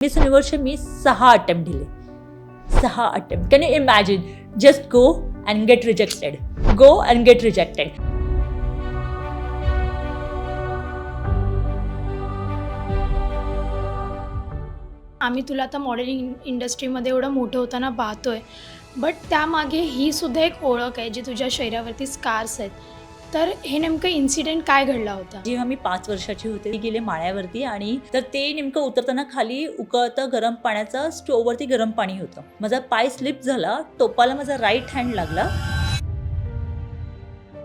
Miss युनिव्हर्सचे मी 6 attempt दिले. 6 attempt. Can you imagine? Just go and get rejected. Go and get rejected. आम्ही तुला आता modelling इंडस्ट्रीमध्ये एवढं मोठं होताना पाहतोय, बट त्यामागे ही सुद्धा एक ओळख आहे जी तुझ्या शरीरावरती स्कार्स आहेत. तर हे नेमकं इन्सिडेंट काय घडला होता? जेव्हा मी 5 वर्षाची होते, गेले माळ्यावरती आणि तर ते नेमकं उतरताना खाली उकळतं गरम पाण्याचं स्टोववरती गरम पाणी होतं. माझा पाय स्लिप झाला, टोपाला माझा राईट हँड लागला.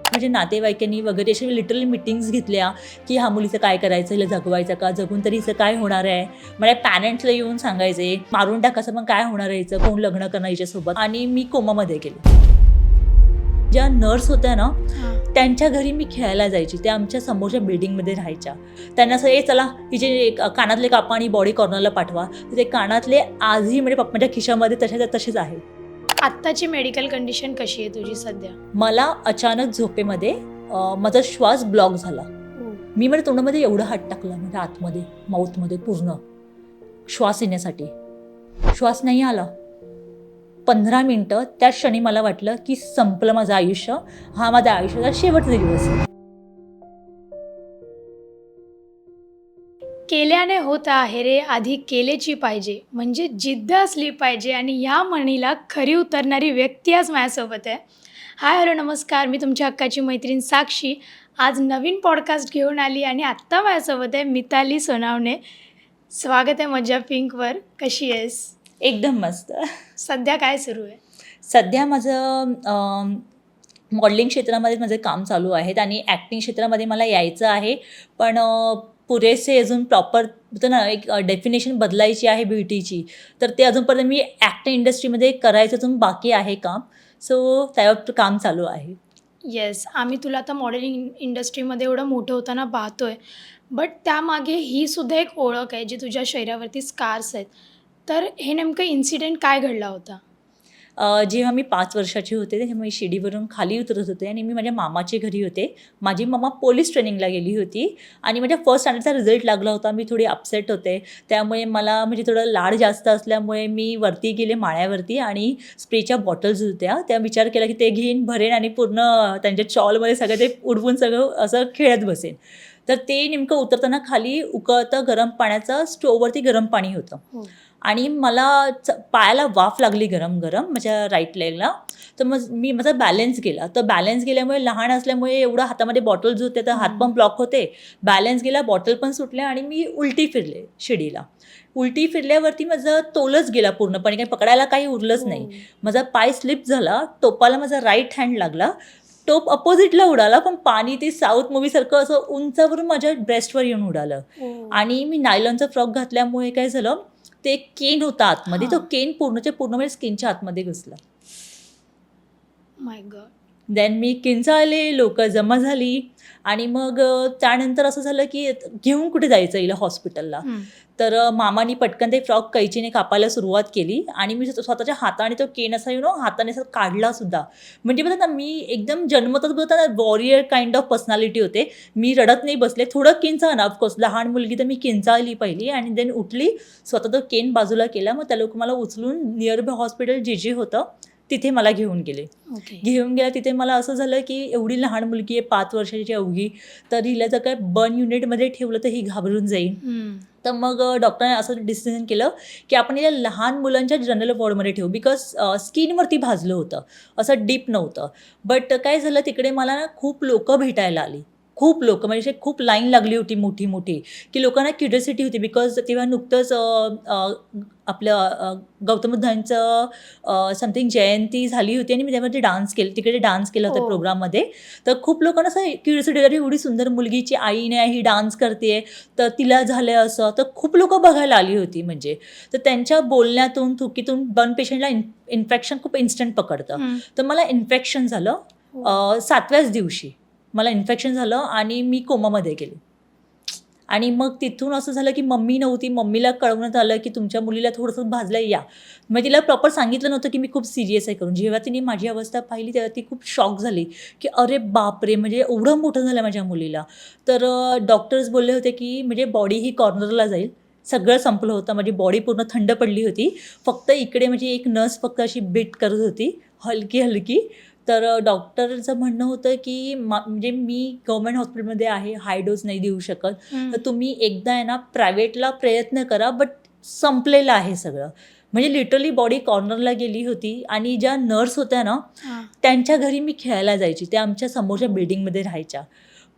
म्हणजे नातेवाईकांनी वगैरे अशा लिटरली मिटिंग्स घेतल्या की ह्या मुलीचं काय करायचं, हिला जगवायचं का, जगून तरी हिचं काय होणार आहे. माझ्या पॅरेंट्सला येऊन सांगायचे मारून टाकायचं, मग काय होणार आहे हिचं, कोण लग्न करणार हिच्यासोबत. आणि मी कोमामध्ये गेले. ज्या नर्स होत्या ना त्यांच्या घरी मी खेळायला जायची. त्या आमच्या समोरच्या बिल्डिंगमध्ये राहायच्या. त्यांना असं चला हिचे कानातले कापा आणि बॉडी कॉर्नरला पाठवा. ते कानातले आजही म्हणजे पप्पाच्या खिशामध्ये तसेच आहेत. आत्ताची मेडिकल कंडिशन कशी आहे तुझी सध्या? मला अचानक झोपेमध्ये माझा श्वास ब्लॉक झाला. मी म्हणजे तोंडामध्ये एवढा हात टाकला म्हणजे आतमध्ये माऊथमध्ये पूर्ण श्वास येण्यासाठी. श्वास नाही आला. 15 मिनिटं त्या क्षणी मला वाटलं की संपलं माझं आयुष्य. हा माझ्या आयुष्याचा शेवटचा दिवस आहे. केल्याने होत आहे रे, आधी केलेची पाहिजे, म्हणजे जिद्द असली पाहिजे. आणि या म्हणीला खरी उतरणारी व्यक्ती आज माझ्यासोबत आहे. हाय हॅलो नमस्कार, मी तुमच्या हक्काची मैत्रीण साक्षी आज नवीन पॉडकास्ट घेऊन आली आणि आत्ता माझ्यासोबत आहे मिताली सोनावणे. स्वागत आहे मज्जा पिंकवर. कशी आहेस? एकदम मस्त. सध्या काय सुरू आहे? सध्या माझं मॉडेलिंग क्षेत्रामध्ये माझे काम चालू आहेत आणि ॲक्टिंग क्षेत्रामध्ये मला यायचं आहे, पण पुरेसे अजून प्रॉपर होतं ना, एक डेफिनेशन बदलायची आहे ब्युटीची. तर ते अजूनपर्यंत मी ॲक्टिंग इंडस्ट्रीमध्ये करायचं अजून बाकी आहे काम. सो त्यावर काम चालू आहे. येस, आम्ही तुला आता मॉडेलिंग इंडस्ट्रीमध्ये एवढं मोठं होताना पाहतोय, बट त्यामागे ही सुद्धा एक ओळख आहे जी तुझ्या शरीरावरती स्कार्स आहेत. तर हे नेमकं इन्सिडेंट काय घडला होता? जेव्हा मी 5 वर्षाची होते तेव्हा मी शिडीवरून खाली उतरत होते आणि मी माझ्या मामाच्या घरी होते. माझी मामा पोलीस ट्रेनिंगला गेली होती आणि माझ्या फर्स्ट स्टँडर्डचा रिझल्ट लागला होता. मी थोडी अपसेट होते, त्यामुळे मला म्हणजे थोडं लाड जास्त असल्यामुळे मी वरती गेले माळ्यावरती आणि स्प्रेच्या बॉटल्स होत्या त्या विचार केला की ते घेईन भरेन आणि पूर्ण त्यांच्या चॉलमध्ये सगळं ते उडवून सगळं असं खेळत बसेन. तर ते नेमकं उतरताना खाली उकळतं गरम पाण्याचं स्टोववरती गरम पाणी होतं आणि मला पायाला वाफ लागली गरम गरम माझ्या राईट लेगला. तर मग मी माझा बॅलन्स गेला. तर बॅलन्स गेल्यामुळे लहान असल्यामुळे एवढं हातामध्ये बॉटल्स होते तर हात पण ब्लॉक होते. बॅलन्स गेला, बॉटल पण सुटल्या आणि मी उलटी फिरले शिडीला. उलटी फिरल्यावरती माझं तोलच गेला पूर्णपणे, काही पकडायला काही उरलंच नाही. माझा पाय स्लिप झाला, टोपाला माझा राईट हँड लागला. टोप अपोजिटला उडाला, पण पाणी ते साऊथ मूवीसारखं असं उंचावरून माझ्या ब्रेस्टवर येऊन उडालं. आणि मी नायलॉनचा फ्रॉक घातल्यामुळे काय झालं, ते केन होता आतमध्ये, तो केन पूर्णच्या पूर्ण म्हणजे स्किनच्या आतमध्ये घुसला. माय गॉड. देन मी किंचाळले, लोक जमा झाली आणि मग त्यानंतर असं झालं की घेऊन कुठे जायचं हिला हॉस्पिटलला. तर मामानी पटकन ते फ्रॉक कैचीने कापायला सुरुवात केली आणि मी स्वतःच्या हाताने तो केन असा हाताने असं काढला सुद्धा. म्हणजे बघा ना, मी एकदम जन्मतच बघता ना वॉरियर काइंड ऑफ पर्सनॅलिटी होते. मी रडत नाही बसले, थोडं किंचाळणं ऑफकोर्स, लहान मुलगी तर मी किंचाळली पहिली आणि देन उठली, स्वतः तो केन बाजूला केला. मग त्या लोक मला उचलून नियर बाय हॉस्पिटल जे होतं तिथे मला घेऊन गेले. घेऊन गेला तिथे मला असं झालं की एवढी लहान मुलगी आहे, 5 वर्षाची अवघी, तर हिला जर काय बर्न युनिटमध्ये ठेवलं तर ही घाबरून जाईल. तर मग डॉक्टरने असं डिसिजन केलं की आपण हिला लहान मुलांच्या जनरल वॉर्डमध्ये ठेवू, बिकॉज स्किनवरती भाजलं होतं, असं डीप नव्हतं. बट काय झालं, तिकडे मला ना खूप लोक भेटायला आली, खूप लोक, म्हणजे खूप लाईन लागली होती मोठी मोठी, की लोकांना क्युरिओसिटी होती. बिकॉज तेव्हा नुकतंच आपलं गौतम बुद्धांचं समथिंग जयंती झाली होती आणि मी त्यामध्ये तिकडे डान्स केला होता प्रोग्राममध्ये. तर खूप लोकांना असं क्युरिओसिटी, अरे एवढी सुंदर मुलगीची आई नाही, ही डान्स करते तर तिला झालं असं. तर खूप लोक बघायला आली होती म्हणजे. तर त्यांच्या बोलण्यातून थुकीतून बर्न पेशंटला इन्फेक्शन खूप इन्स्टंट पकडतं. तर मला इन्फेक्शन झालं 7व्याच दिवशी मला इन्फेक्शन झालं आणि मी कोमामध्ये गेले. आणि मग तिथून असं झालं की मम्मी नव्हती, मम्मीला कळवण्यात आलं की तुमच्या मुलीला थोडंसं भाजलं या. मग तिला प्रॉपर सांगितलं नव्हतं की मी खूप सिरियस आहे करून. जेव्हा तिने माझी अवस्था पाहिली तेव्हा ती खूप शॉक झाली की अरे बापरे, म्हणजे एवढं मोठं झालं माझ्या मुलीला. तर डॉक्टर्स बोलले होते की म्हणजे बॉडी ही कॉर्नरला जाईल, सगळं संपलं होतं. माझी बॉडी पूर्ण थंड पडली होती. फक्त इकडे म्हणजे एक नस फक्त अशी बीट करत होती हलकी हलकी. तर डॉक्टरचं म्हणणं होतं की म्हणजे मी गव्हर्मेंट हॉस्पिटलमध्ये आहे, हाय डोस नाही देऊ शकत, तर तुम्ही एकदा आहे ना प्रायव्हेटला प्रयत्न करा. बट संपलेलं आहे सगळं. म्हणजे लिटरली बॉडी कॉर्नरला गेली होती. आणि ज्या नर्स होत्या ना त्यांच्या घरी मी खेळायला जायची. त्या आमच्या समोरच्या बिल्डिंगमध्ये राहायच्या.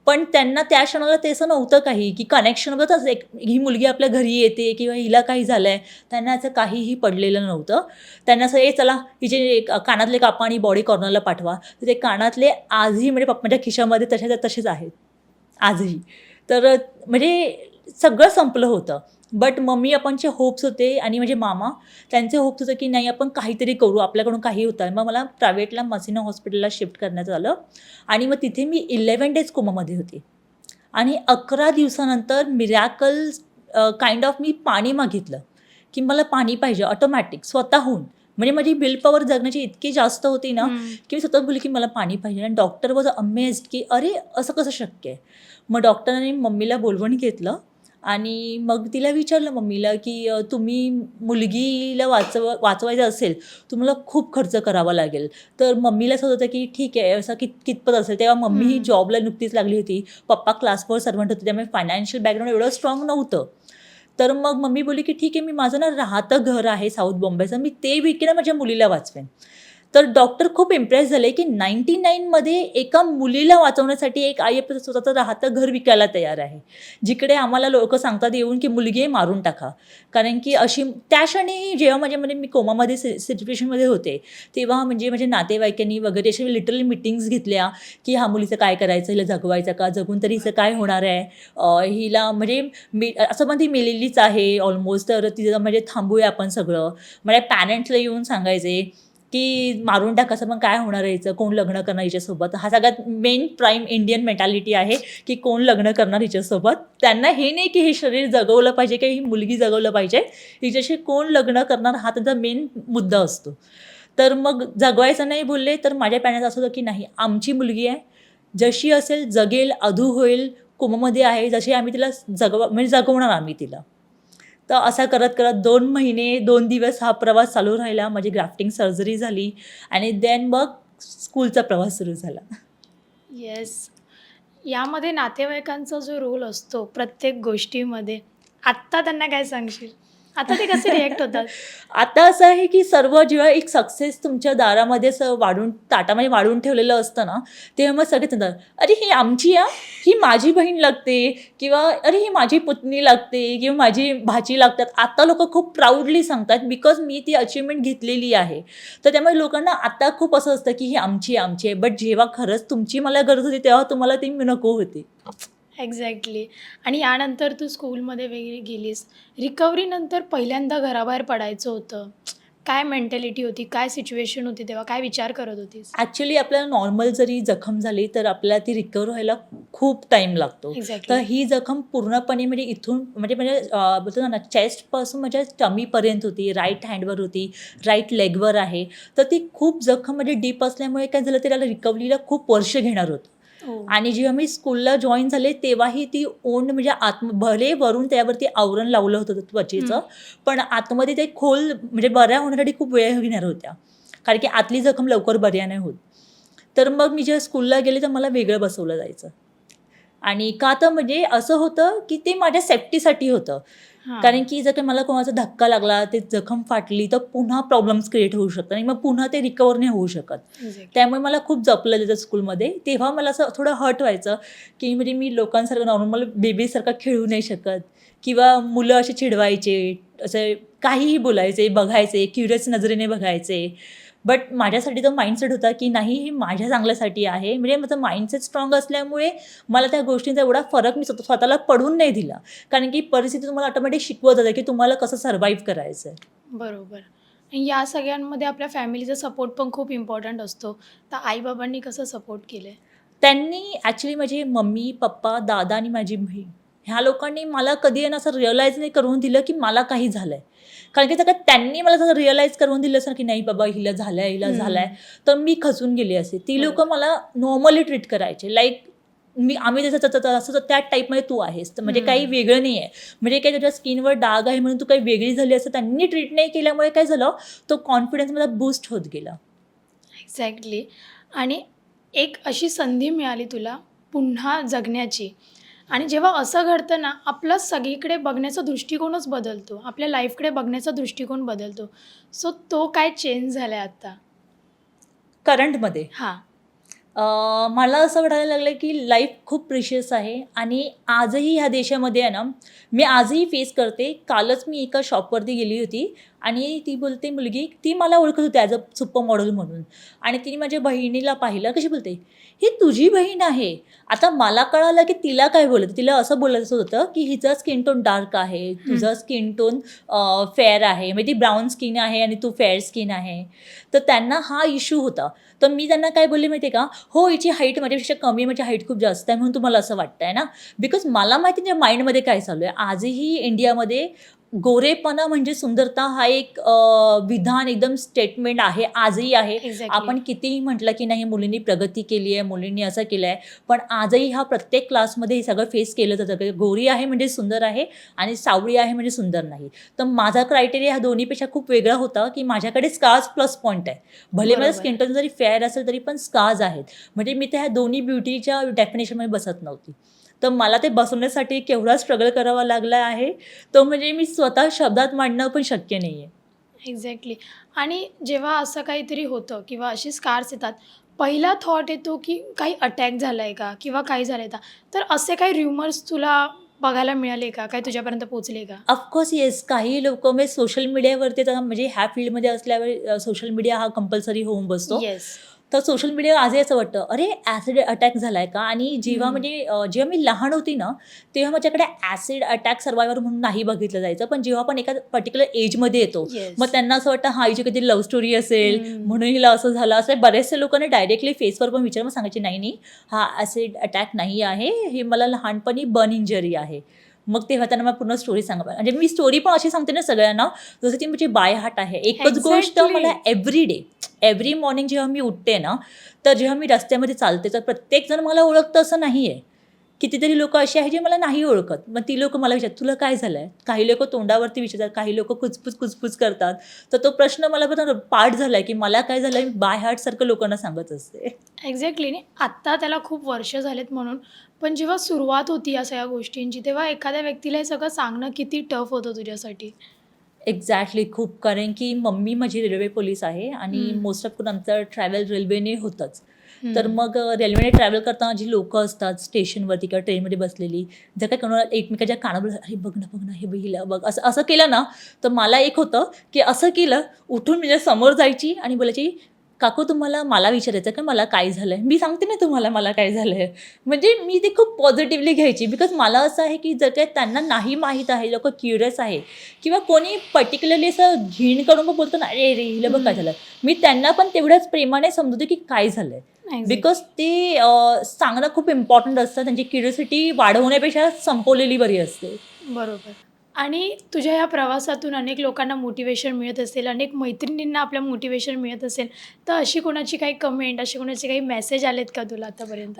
पण त्यांना त्या क्षणाला तसं नव्हतं काही की कनेक्शन बघतच एक ही मुलगी आपल्या घरी येते किंवा हिला काही झालं आहे, त्यांना याचं काहीही पडलेलं नव्हतं. त्यांना असं चला हिचे कानातले कापा आणि बॉडी कॉर्नरला पाठवा. तर ते कानातले आजही म्हणजे पप्पाच्या खिशामध्ये तसेच आहेत आजही. तर म्हणजे सगळं संपलं होतं. बट मम्मी पप्पांचे होप्स होते आणि म्हणजे मामा त्यांचे होप्स होते की नाही आपण काहीतरी करू, आपल्याकडून काही होतं. मग मला प्रायव्हेटला मसिना हॉस्पिटलला शिफ्ट करण्यात आलं आणि मग तिथे मी 11 डेज कोमामध्ये होते. आणि 11 दिवसानंतर मिरॅकल काइंड ऑफ मी पाणी मागितलं की मला पाणी पाहिजे ऑटोमॅटिक स्वतःहून. म्हणजे माझी विल पॉवर जगण्याची इतकी जास्त होती ना की मी स्वतः बोलली की मला पाणी पाहिजे. आणि डॉक्टर वॉज अमेज्ड की अरे असं कसं शक्य आहे. मग डॉक्टरांनी मम्मीला बोलवून घेतलं आणि मग तिला विचारलं मम्मीला की तुम्ही मुलगीला वाचवायचं असेल तुम्हाला खूप खर्च करावा लागेल. तर मम्मीला असं होतं की ठीक आहे असं कितपत असेल. तेव्हा मम्मी ही जॉबला नुकतीच लागली होती, पप्पा क्लास 4 सर्वंट होते, त्यामुळे फायनान्शियल बॅकग्राऊंड एवढं स्ट्रॉंग नव्हतं. तर मग मम्मी बोलली की ठीक आहे मी माझं ना राहतं घर आहे साऊथ बॉम्बेचं, मी ते विकेन माझ्या मुलीला वाचवेन. तर डॉक्टर खूप इम्प्रेस झाले की 99मध्ये एका मुलीला वाचवण्यासाठी एक आई आपलं स्वतःचं राहतं घर विकायला तयार आहे. जिकडे आम्हाला लोक सांगतात येऊन की मुलगी मारून टाका. कारण की अशी त्या क्षणी जेव्हा म्हणजे मी कोमामध्ये सिच्युएशनमध्ये होते तेव्हा म्हणजे माझ्या नातेवाईकांनी वगैरे असे लिटरली मिटिंग्स घेतल्या की ह्या मुलीचं काय करायचं, हिला जगवायचं का, जगून तरी हिचं काय होणार आहे, हिला म्हणजे असं पण ती मेलेलीच आहे ऑलमोस्ट, तर तिचं म्हणजे थांबूया आपण सगळं. म्हणजे पॅरेंट्सला येऊन सांगायचे की मारून टाकायचं मग काय होणार यायचं, कोण लग्न करणार हिच्यासोबत. हा सगळ्यात मेन प्राईम इंडियन मेंटॅलिटी आहे की कोण लग्न करणार हिच्यासोबत. त्यांना हे नाही की हे शरीर जगवलं पाहिजे किंवा ही मुलगी जगवलं पाहिजे, हिच्याशी कोण लग्न करणार हा त्यांचा मेन मुद्दा असतो. तर मग जगवायचं नाही बोलले तर माझ्या पॅरेंट्स असं होतं की नाही आमची मुलगी आहे, जशी असेल जगेल, अधू होईल, कोमामध्ये आहे, जशी आम्ही तिला म्हणजे जगवणार आम्ही तिला. तर असा करत करत 2 महिने 2 दिवस हा प्रवास चालू राहिला. माझी ग्राफ्टिंग सर्जरी झाली आणि देन मग स्कूलचा प्रवास सुरू झाला. येस. यामध्ये नातेवाईकांचा जो रोल असतो प्रत्येक गोष्टीमध्ये, आत्ता त्यांना काय सांगशील? आता ते कसे रिॲक्ट होतात? आता असं आहे की सर्व जेव्हा एक सक्सेस तुमच्या दारामध्ये असं ताटामध्ये वाढून ठेवलेलं असतं ना, तेव्हा मग सगळे म्हणतात अरे ही आमची ही माझी बहीण लागते किंवा अरे ही माझी पुतणी लागते किंवा माझी भाची लागतात. आता लोक खूप प्राऊडली सांगतात बिकॉज मी ती अचिव्हमेंट घेतलेली आहे. तर त्यामुळे लोकांना आता खूप असं असतं की ही आमची आहे. बट जेव्हा खरंच तुमची मला गरज होती तेव्हा तुम्हाला ती नको होती. एक्झॅक्टली. आणि यानंतर तू स्कूलमध्ये वगैरे गेलीस, रिकव्हरीनंतर पहिल्यांदा घराबाहेर पडायचं होतं, काय मेंटॅलिटी होती, काय सिच्युएशन होती तेव्हा, काय विचार करत होतीस? ॲक्च्युली आपल्याला नॉर्मल जरी जखम झाली तर आपल्याला ती रिकवर व्हायला खूप टाईम लागतो. एक्झॅक्टली. तर ही जखम पूर्णपणे म्हणजे इथून म्हणजे बोलतो ना चेस्टपासून म्हणजे टमीपर्यंत होती, राईट हँडवर होती, राईट लेगवर आहे. तर ती खूप जखम म्हणजे डीप असल्यामुळे काय झालं तर त्याला रिकव्हरीला खूप वर्ष घेणार होतं. आणि जेव्हा मी स्कूलला जॉईन झाले तेव्हाही ती ओंड म्हणजे भले वरून त्यावरती आवरण लावलं होतं त्वचेचं, पण आतमध्ये ते खोल म्हणजे बऱ्या होण्यासाठी खूप वेळ घेणार होत्या, कारण की आतली जखम लवकर बऱ्या नाही होत. तर मग मी जेव्हा स्कूलला गेले तर मला वेगळं बसवलं जायचं. आणि का तर म्हणजे असं होतं की ते माझ्या सेफ्टीसाठी होतं. कारण की जर मला कोणाचा धक्का लागला, ते जखम फाटली तर पुन्हा प्रॉब्लेम्स क्रिएट होऊ शकतात आणि मग पुन्हा ते रिकवर नाही होऊ शकत. त्यामुळे मला खूप जपलं जातं स्कूलमध्ये. तेव्हा मला असं थोडं हर्ट व्हायचं की म्हणजे मी लोकांसारखं नॉर्मल बेबीसारखं खेळू नाही शकत किंवा मुलं असे चिडवायचे, असं काहीही बोलायचे, बघायचे, क्युरियस नजरेने बघायचे. बट माझ्यासाठी तो माइंडसेट होता की नाही हे माझ्या चांगल्यासाठी आहे. म्हणजे माझं माइंडसेट स्ट्रॉंग असल्यामुळे मला त्या गोष्टींचा एवढा फरक मी स्वतःला पडून नाही दिला, कारण की परिस्थिती तुम्हाला ऑटोमॅटिक शिकवत जाते की तुम्हाला कसं सर्व्हाइव्ह करायचं आहे. बरोबर. आणि या सगळ्यांमध्ये आपल्या फॅमिलीचा सपोर्ट पण खूप इम्पॉर्टंट असतो. तर आईबाबांनी कसं सपोर्ट केलं? त्यांनी ॲक्च्युली माझे मम्मी, पप्पा, दादा आणि माझी बहीण ह्या लोकांनी मला कधी आहे ना असं रिअलाईज नाही करून दिलं की मला काही झालं आहे. कारण की सगळं त्यांनी मला जसं रिअलाईज करून दिलं असं की नाही बाबा हिला झालं आहे तर मी खचून गेली असे. ती लोक मला नॉर्मली ट्रीट करायचे, लाईक आम्ही असं त्या टाईपमध्ये तू आहेस, तर म्हणजे काही वेगळं नाही आहे. म्हणजे काही तुझ्या स्किनवर डाग आहे म्हणून तू काही वेगळी झाली असं त्यांनी ट्रीट नाही केल्यामुळे काय झालं, तो कॉन्फिडन्स मला बूस्ट होत गेला. एक्झॅक्टली. आणि एक अशी संधी मिळाली तुला पुन्हा जगण्याची, आणि जेव्हा असं घडतं ना, आपला सगळीकडे बघण्याचा दृष्टिकोनच बदलतो, आपल्या लाईफकडे बघण्याचा दृष्टिकोन बदलतो. सो तो काय चेंज झाला आहे आत्ता? करंटमध्ये हां. मला असं वाटायला लागलं की लाईफ खूप प्रिशियस आहे आणि आजही ह्या देशामध्ये आहे ना, मी आजही फेस करते. कालच मी एका शॉपवरती गेली होती आणि ती बोलते मुलगी, ती मला ओळखत होती ॲज अ सुपर मॉडेल म्हणून, आणि तिने माझ्या बहिणीला पाहिलं. कशी बोलते, ही तुझी बहीण आहे. आता मला कळालं की तिला काय बोलत, तिला असं बोलायचं होतं की हिचा स्किन टोन डार्क आहे, तुझा स्किन टोन फेअर आहे, म्हणजे ती ब्राऊन स्किन आहे आणि तू फेअर स्किन आहे. तर त्यांना हा इश्यू होता. तर मी त्यांना काय बोलले माहिती आहे का, हो हिची हाईट माझ्यापेक्षा कमी आहे, माझी हाईट खूप जास्त आहे म्हणून तुम्हाला असं वाटतं आहे ना. बिकॉज मला माहिती आहे माइंडमध्ये काय चालू आहे. आजही इंडियामध्ये गोरेपणा म्हणजे सुंदरता हा एक विधान, एकदम स्टेटमेंट आहे, आजही आहे. एक्झॅक्टली. आपण कितीही म्हटलं की नाही मुलींनी प्रगती केली आहे, मुलींनी असं केलं आहे, पण आजही हा प्रत्येक क्लासमध्ये हे सगळं फेस केलं जातं की गोरी आहे म्हणजे सुंदर आहे आणि सावळी आहे म्हणजे सुंदर नाही. तर माझा क्रायटेरिया ह्या दोन्हीपेक्षा खूप वेगळा होता की माझ्याकडे स्कार्स प्लस पॉईंट आहे. भले माझं बरोबर. स्किन टोन जरी फेअर असेल तरी पण स्कार्स आहेत. म्हणजे मी त्या ह्या दोन्ही ब्युटीच्या डेफिनेशनमध्ये बसत नव्हती. तर मला ते बसवण्यासाठी केवढा स्ट्रगल करावा लागला आहे, तो म्हणजे मी स्वतः शब्दात मांडणं पण शक्य नाही आहे. एक्झॅक्टली. आणि जेव्हा असं काहीतरी होतं किंवा असे स्कार्स येतात, पहिला थॉट येतो की काही अटॅक झाला आहे का किंवा काही झालं आहे का? तर असे काही र्युमर्स तुला बघायला मिळाले का? काही तुझ्यापर्यंत पोहोचले का? Of course yes. काही लोकं म्हणजे सोशल मीडियावरती तर म्हणजे ह्या फील्डमध्ये असल्यावर सोशल मीडिया हा कंपल्सरी होऊन बसतो. येस. तर सोशल मीडिया आजही असं वाटतं, अरे ॲसिड अटॅक झाला आहे का? आणि जेव्हा हम्म. म्हणजे जेव्हा मी लहान होती ना, तेव्हा माझ्याकडे ॲसिड अटॅक सर्वायवर म्हणून नाही बघितलं जायचं. पण जेव्हा आपण एका पर्टिक्युलर एजमध्ये येतो, येस. मग त्यांना असं वाटतं हा हिची कधी लव्ह स्टोरी असेल म्हणून हिला असं झालं. असं बरेचसे लोकांनी डायरेक्टली फेसवर पण विचार, मग सांगायचे नाही नाही, हा ॲसिड अटॅक नाही आहे, हे मला लहानपणी बर्न इंजरी आहे. मग तेव्हा त्यांना मला पूर्ण स्टोरी सांगा. म्हणजे मी स्टोरी पण अशी सांगते ना सगळ्यांना, जसं ती म्हणजे बाय हार्ट आहे. एकच गोष्ट Exactly. मला एव्हरी मॉर्निंग जेव्हा मी उठते ना, तर जेव्हा मी रस्त्यामध्ये चालते तर प्रत्येकजण मला ओळखतं असं नाही आहे. कितीतरी लोकं अशी आहेत जे मला नाही ओळखत. मग ती लोकं मला विचारतात, तुला काय झालं आहे? काही लोकं तोंडावरती विचारतात, काही लोकं कुचपूच करतात. तर तो प्रश्न मला पण पाठ झाला आहे की मला काय झालं आहे, मी बाय हार्टसारखं लोकांना सांगत असते. एक्झॅक्टली. नाही, आत्ता त्याला खूप वर्ष झालेत म्हणून. पण जेव्हा सुरुवात होती या सगळ्या गोष्टींची, तेव्हा एखाद्या व्यक्तीला हे सगळं सांगणं किती टफ होतं तुझ्यासाठी? एक्झॅक्टली. खूप. कारण की मम्मी माझी रेल्वे पोलीस आहे आणि मोस्ट ऑफ करून आमचं ट्रॅव्हल रेल्वेने होतंच. तर मग रेल्वेने ट्रॅव्हल करताना जी लोकं असतात स्टेशनवरती किंवा ट्रेनमध्ये बसलेली, जर काय कोणाला एकमेकाच्या कानावर अरे बघ ना हे बघितलं बघ, असं असं केलं ना, तर मला एक होतं की असं केलं, उठून म्हणजे समोर जायची आणि बोलायची, काकू तुम्हाला मला विचारायचं का मला काय झालं आहे? मी सांगते ना तुम्हाला मला काय झालं आहे. म्हणजे मी ते खूप पॉझिटिव्हली घ्यायची. बिकॉज मला असं आहे की जर काय त्यांना नाही माहीत आहे, लोकं क्युरियस आहे किंवा कोणी पर्टिक्युलरली असं घीण करून पण बोलतो ना, अरे रे हिला बघ काय झालं, मी त्यांना पण तेवढ्याच प्रेमाने समजवते की काय झालं आहे. Exactly. बिकॉज ते सांगणं खूप इम्पॉर्टंट असतं. त्यांची क्युरिओसिटी वाढवण्यापेक्षा संपवलेली बरी असते. बरोबर. आणि तुझ्या या प्रवासातून अनेक लोकांना मोटिवेशन मिळत असेल, अनेक मैत्रिणींना आपल्या मोटिवेशन मिळत असेल, तर अशी कोणाची काही कमेंट, असे कोणाचे काही मेसेज आलेत का तुला आतापर्यंत?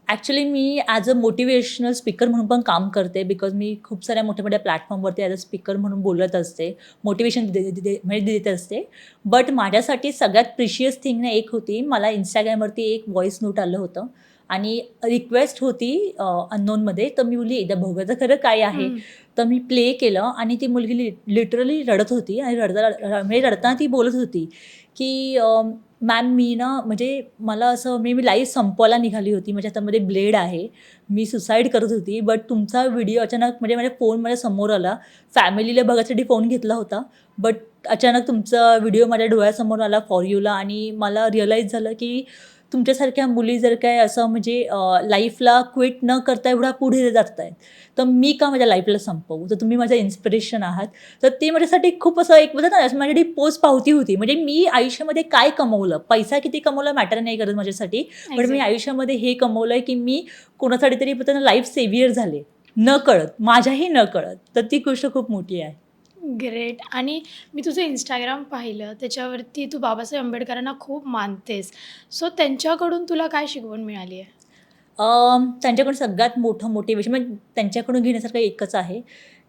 Actually me as a motivational speaker म्हणून पण काम करते. बिकॉज मी खूप साऱ्या मोठ्या प्लॅटफॉर्मवरती ॲज अ स्पीकर म्हणून बोलत असते, मोटिवेशन म्हणजे देत असते. बट माझ्यासाठी सगळ्यात प्रिशियस थिंग ना एक होती, मला इंस्टाग्रामवरती एक व्हॉईस नोट आलं होतं आणि रिक्वेस्ट होती अननोनमध्ये. तर मी बोलली एकदा बघूया तर खरं काय आहे. तर मी प्ले केलं आणि ती मुलगी लिटरली रडत होती आणि म्हणजे रडताना ती बोलत होती की मॅम मी ना म्हणजे मला असं मी लाईफ संपवायला निघाली होती, माझ्या हातामध्ये ब्लेड आहे, मी सुसाईड करत होती, बट तुमचा व्हिडिओ अचानक म्हणजे माझ्या फोन माझ्या समोर आला. फॅमिलीला बघायसाठी फोन घेतला होता, बट अचानक तुमचा व्हिडिओ माझ्या डोळ्यासमोर आला फॉर यूला आणि मला रिअलाईज झालं की तुमच्यासारख्या मुली जर काय असं म्हणजे लाईफला क्विट न करता एवढा पुढे जात आहेत, तर मी का माझ्या लाईफला संपवू, तर तुम्ही माझं इन्स्पिरेशन आहात. तर ते माझ्यासाठी खूप असं एक बोलतात ना, माझ्यासाठी पोच पावती होती. म्हणजे मी आयुष्यामध्ये काय कमवलं, पैसा किती कमवला मॅटर नाही करत माझ्यासाठी, पण मी Exactly. आयुष्यामध्ये हे कमवलं आहे की मी कोणासाठी तरी बोलतात ना लाईफ सेव्हियर झाले, न कळत, माझ्याही न कळत. तर ती गोष्ट खूप मोठी आहे. ग्रेट. आणि मी तुझं इंस्टाग्राम पाहिलं, त्याच्यावरती तू बाबासाहेब आंबेडकरांना खूप मानतेस. सो त्यांच्याकडून तुला काय शिकवण मिळाली आहे? त्यांच्याकडून सगळ्यात मोठं मोटिवेशन म्हणजे त्यांच्याकडून घेण्यासारखं एकच आहे.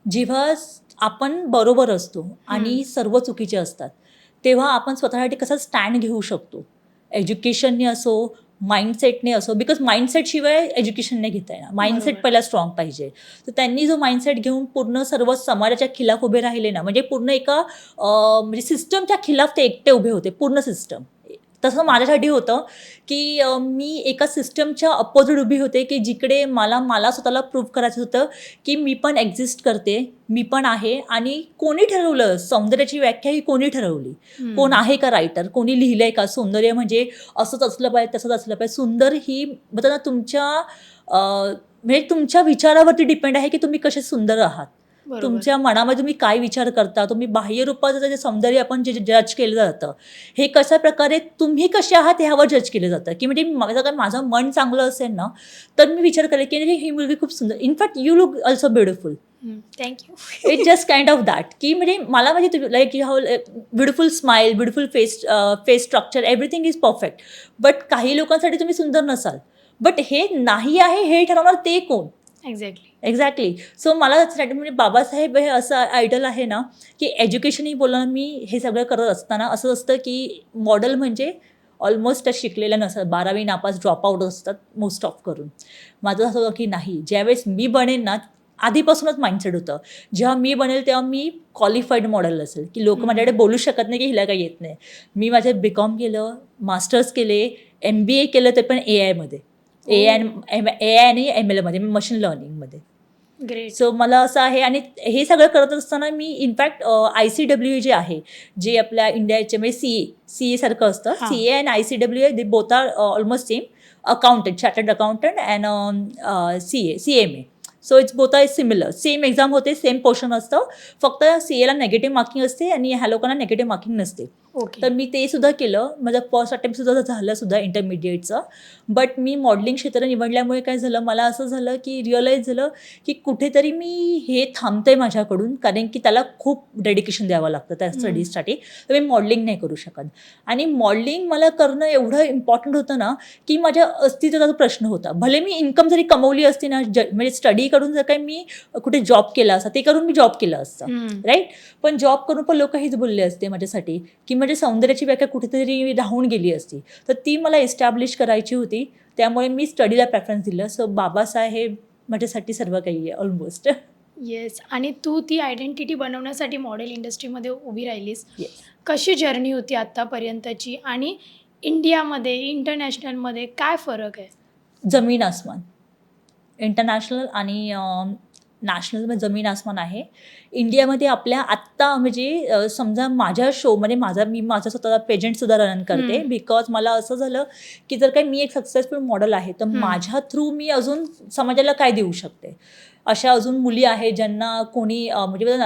जेव्हा आपण बरोबर असतो आणि सर्व चुकीचे असतात, तेव्हा आपण स्वतःसाठी कसा स्टँड घेऊ शकतो. एज्युकेशनने असो, माइंडसेटने असो, बिकॉज माइंडसेटशिवाय एज्युकेशन नाही घेता येणार. माइंडसेट बरोबर. पहिला स्ट्रॉंग पाहिजे. तर त्यांनी जो माइंडसेट घेऊन पूर्ण सर्व समाजाच्या खिलाफ उभे राहिले ना, म्हणजे पूर्ण एका म्हणजे सिस्टमच्या खिलाफ ते एकटे उभे होते, पूर्ण सिस्टम. तसं माझ्यासाठी होतं की मी एका सिस्टमच्या अपोजिट उभी होते की जिकडे मला स्वतःला प्रूव्ह करायचं होतं की मी पण एक्झिस्ट करते, मी पण आहे. आणि कोणी ठरवलं सौंदर्याची व्याख्या ही कोणी ठरवली? कोण आहे का रायटर? कोणी लिहिलंय का सौंदर्य म्हणजे असंच असलं पाहिजे, तसंच असलं पाहिजे? सुंदर ही बघा ना तुमच्या म्हणजे तुमच्या विचारावरती डिपेंड आहे की तुम्ही कसे सुंदर आहात. बरोबर. तुमच्या मनामध्ये तुम्ही काय विचार करता, तुम्ही बाह्य रूपाचं जे सौंदर्य आपण जे जज केलं जातं, हे कशा प्रकारे तुम्ही कसे आहात ह्यावर जज केलं जातं. की म्हणजे जर माझं मन चांगलं असेल ना, तर मी विचार करेन की ही मुलगी खूप सुंदर, in fact you look also beautiful. Thank you. It just kind of that की म्हणजे मला म्हणजे like you have beautiful smile, beautiful face structure, everything is perfect. But काही लोकांसाठी तुम्ही सुंदर नसाल. बट हे नाही आहे हे ठरवणार ते कोण? एक्झॅक्टली. सो मला म्हणजे बाबासाहेब हे असं आयडल आहे ना की एज्युकेशनही बोलणं मी हे सगळं करत असताना असं असतं की मॉडेल म्हणजे ऑलमोस्ट शिकलेल्या नसतात, 12वी नापास ड्रॉपआउट असतात मोस्ट ऑफ करून. माझं असं होतं की नाही, ज्यावेळेस मी बनेन ना, आधीपासूनच माइंडसेट होतं जेव्हा मी बनेल तेव्हा मी क्वालिफाईड मॉडेल असेल की लोक माझ्याकडे बोलू शकत नाही की हिला काही येत नाही. मी माझं BCom केलं, मास्टर्स केले, MBA केलं, ते पण AIमध्ये, AI आणि ML मध्ये, मशीन लर्निंगमध्ये. ग्रेट. सो मला असं आहे. आणि हे सगळं करत असताना मी इनफॅक्ट ICWA जे आहे, जे आपल्या इंडियाचे म्हणजे CA सारखं असतं, CA आणि ICWA they both are almost same. Accountant, chartered accountant and CMA. So it's both are similar, same exam होते, सेम पोर्शन असतं. फक्त CAला नेगेटिव्ह मार्किंग असते आणि ह्या लोकांना नेगेटिव्ह मार्किंग नसते. तर मी ते सुद्धा केलं. माझं फर्स्ट अटेम्प्ट सुद्धा झालं सुद्धा इंटरमिडिएटचं. बट मी मॉडेलिंग क्षेत्र निवडल्यामुळे काय झालं, मला असं झालं की रिअलाईज झालं की कुठेतरी मी हे थांबतंय माझ्याकडून, कारण की त्याला खूप डेडिकेशन द्यावं लागतं त्या स्टडीजसाठी. तर मी मॉडेलिंग नाही करू शकत. आणि मॉडेलिंग मला करणं एवढं इम्पॉर्टंट होतं ना की माझ्या अस्तित्वाचा प्रश्न होता. भले मी इन्कम जरी कमवली असती ना, म्हणजे स्टडी करून जर काही मी कुठे जॉब केला असता, ते करून मी जॉब केला असता, राईट. पण जॉब करून पण लोक हेच बोलले असते माझ्यासाठी की म्हणजे सौंदर्याची व्याख्या कुठेतरी राहून गेली असती. तर ती मला एस्टॅब्लिश करायची होती. त्यामुळे मी स्टडीला प्रेफरन्स दिलं. सो बाबासाहेब माझ्यासाठी सर्व काही आहे ऑलमोस्ट. येस. आणि तू ती आयडेंटिटी बनवण्यासाठी मॉडेल इंडस्ट्रीमध्ये उभी राहिलीस. येस. कशी जर्नी होती आत्तापर्यंतची आणि इंडियामध्ये इंटरनॅशनलमध्ये काय फरक आहे? जमीन आसमान. इंटरनॅशनल आणि नॅशनलमध्ये जमीन आसमान आहे. इंडियामध्ये आपल्या आत्ता म्हणजे समजा माझ्या शोमध्ये मी माझा स्वतःचा पेजंटसुद्धा रन करते. बिकॉज मला असं झालं की जर काही मी एक सक्सेसफुल मॉडेल आहे तर माझ्या थ्रू मी अजून समाजाला काय देऊ शकते. अशा अजून मुली आहेत ज्यांना कोणी म्हणजे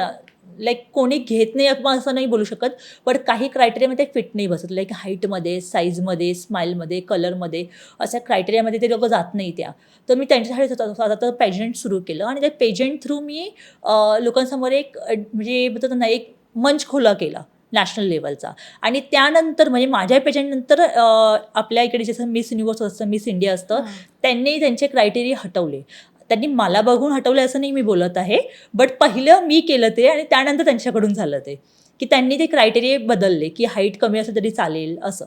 लाईक कोणी घेत नाही असं नाही बोलू शकत, पण काही क्रायटेरियामध्ये फिट नाही बसत. लाईक हाईटमध्ये, साईजमध्ये, स्माईलमध्ये, कलरमध्ये, अशा क्रायटेरियामध्ये ते लोक जात नाही त्या. तर मी त्यांच्यासाठी आता पेजंट सुरू केलं आणि त्या पेजंट थ्रू मी लोकांसमोर एक म्हणजे म्हणतात ना एक मंच खुला केला नॅशनल लेवलचा. आणि त्यानंतर म्हणजे माझ्या पेजंटनंतर आपल्या इकडे जसं मिस युनिव्हर्स असतं, मिस इंडिया असतं, त्यांनी त्यांचे क्रायटेरिया हटवले. त्यांनी मला बघून हटवलं असं नाही मी बोलत आहे, बट पहिलं मी केलं ते आणि त्यानंतर त्यांच्याकडून झालं ते की त्यांनी ते क्रायटेरिया बदलले की हाईट कमी असेल तरी चालेल असं.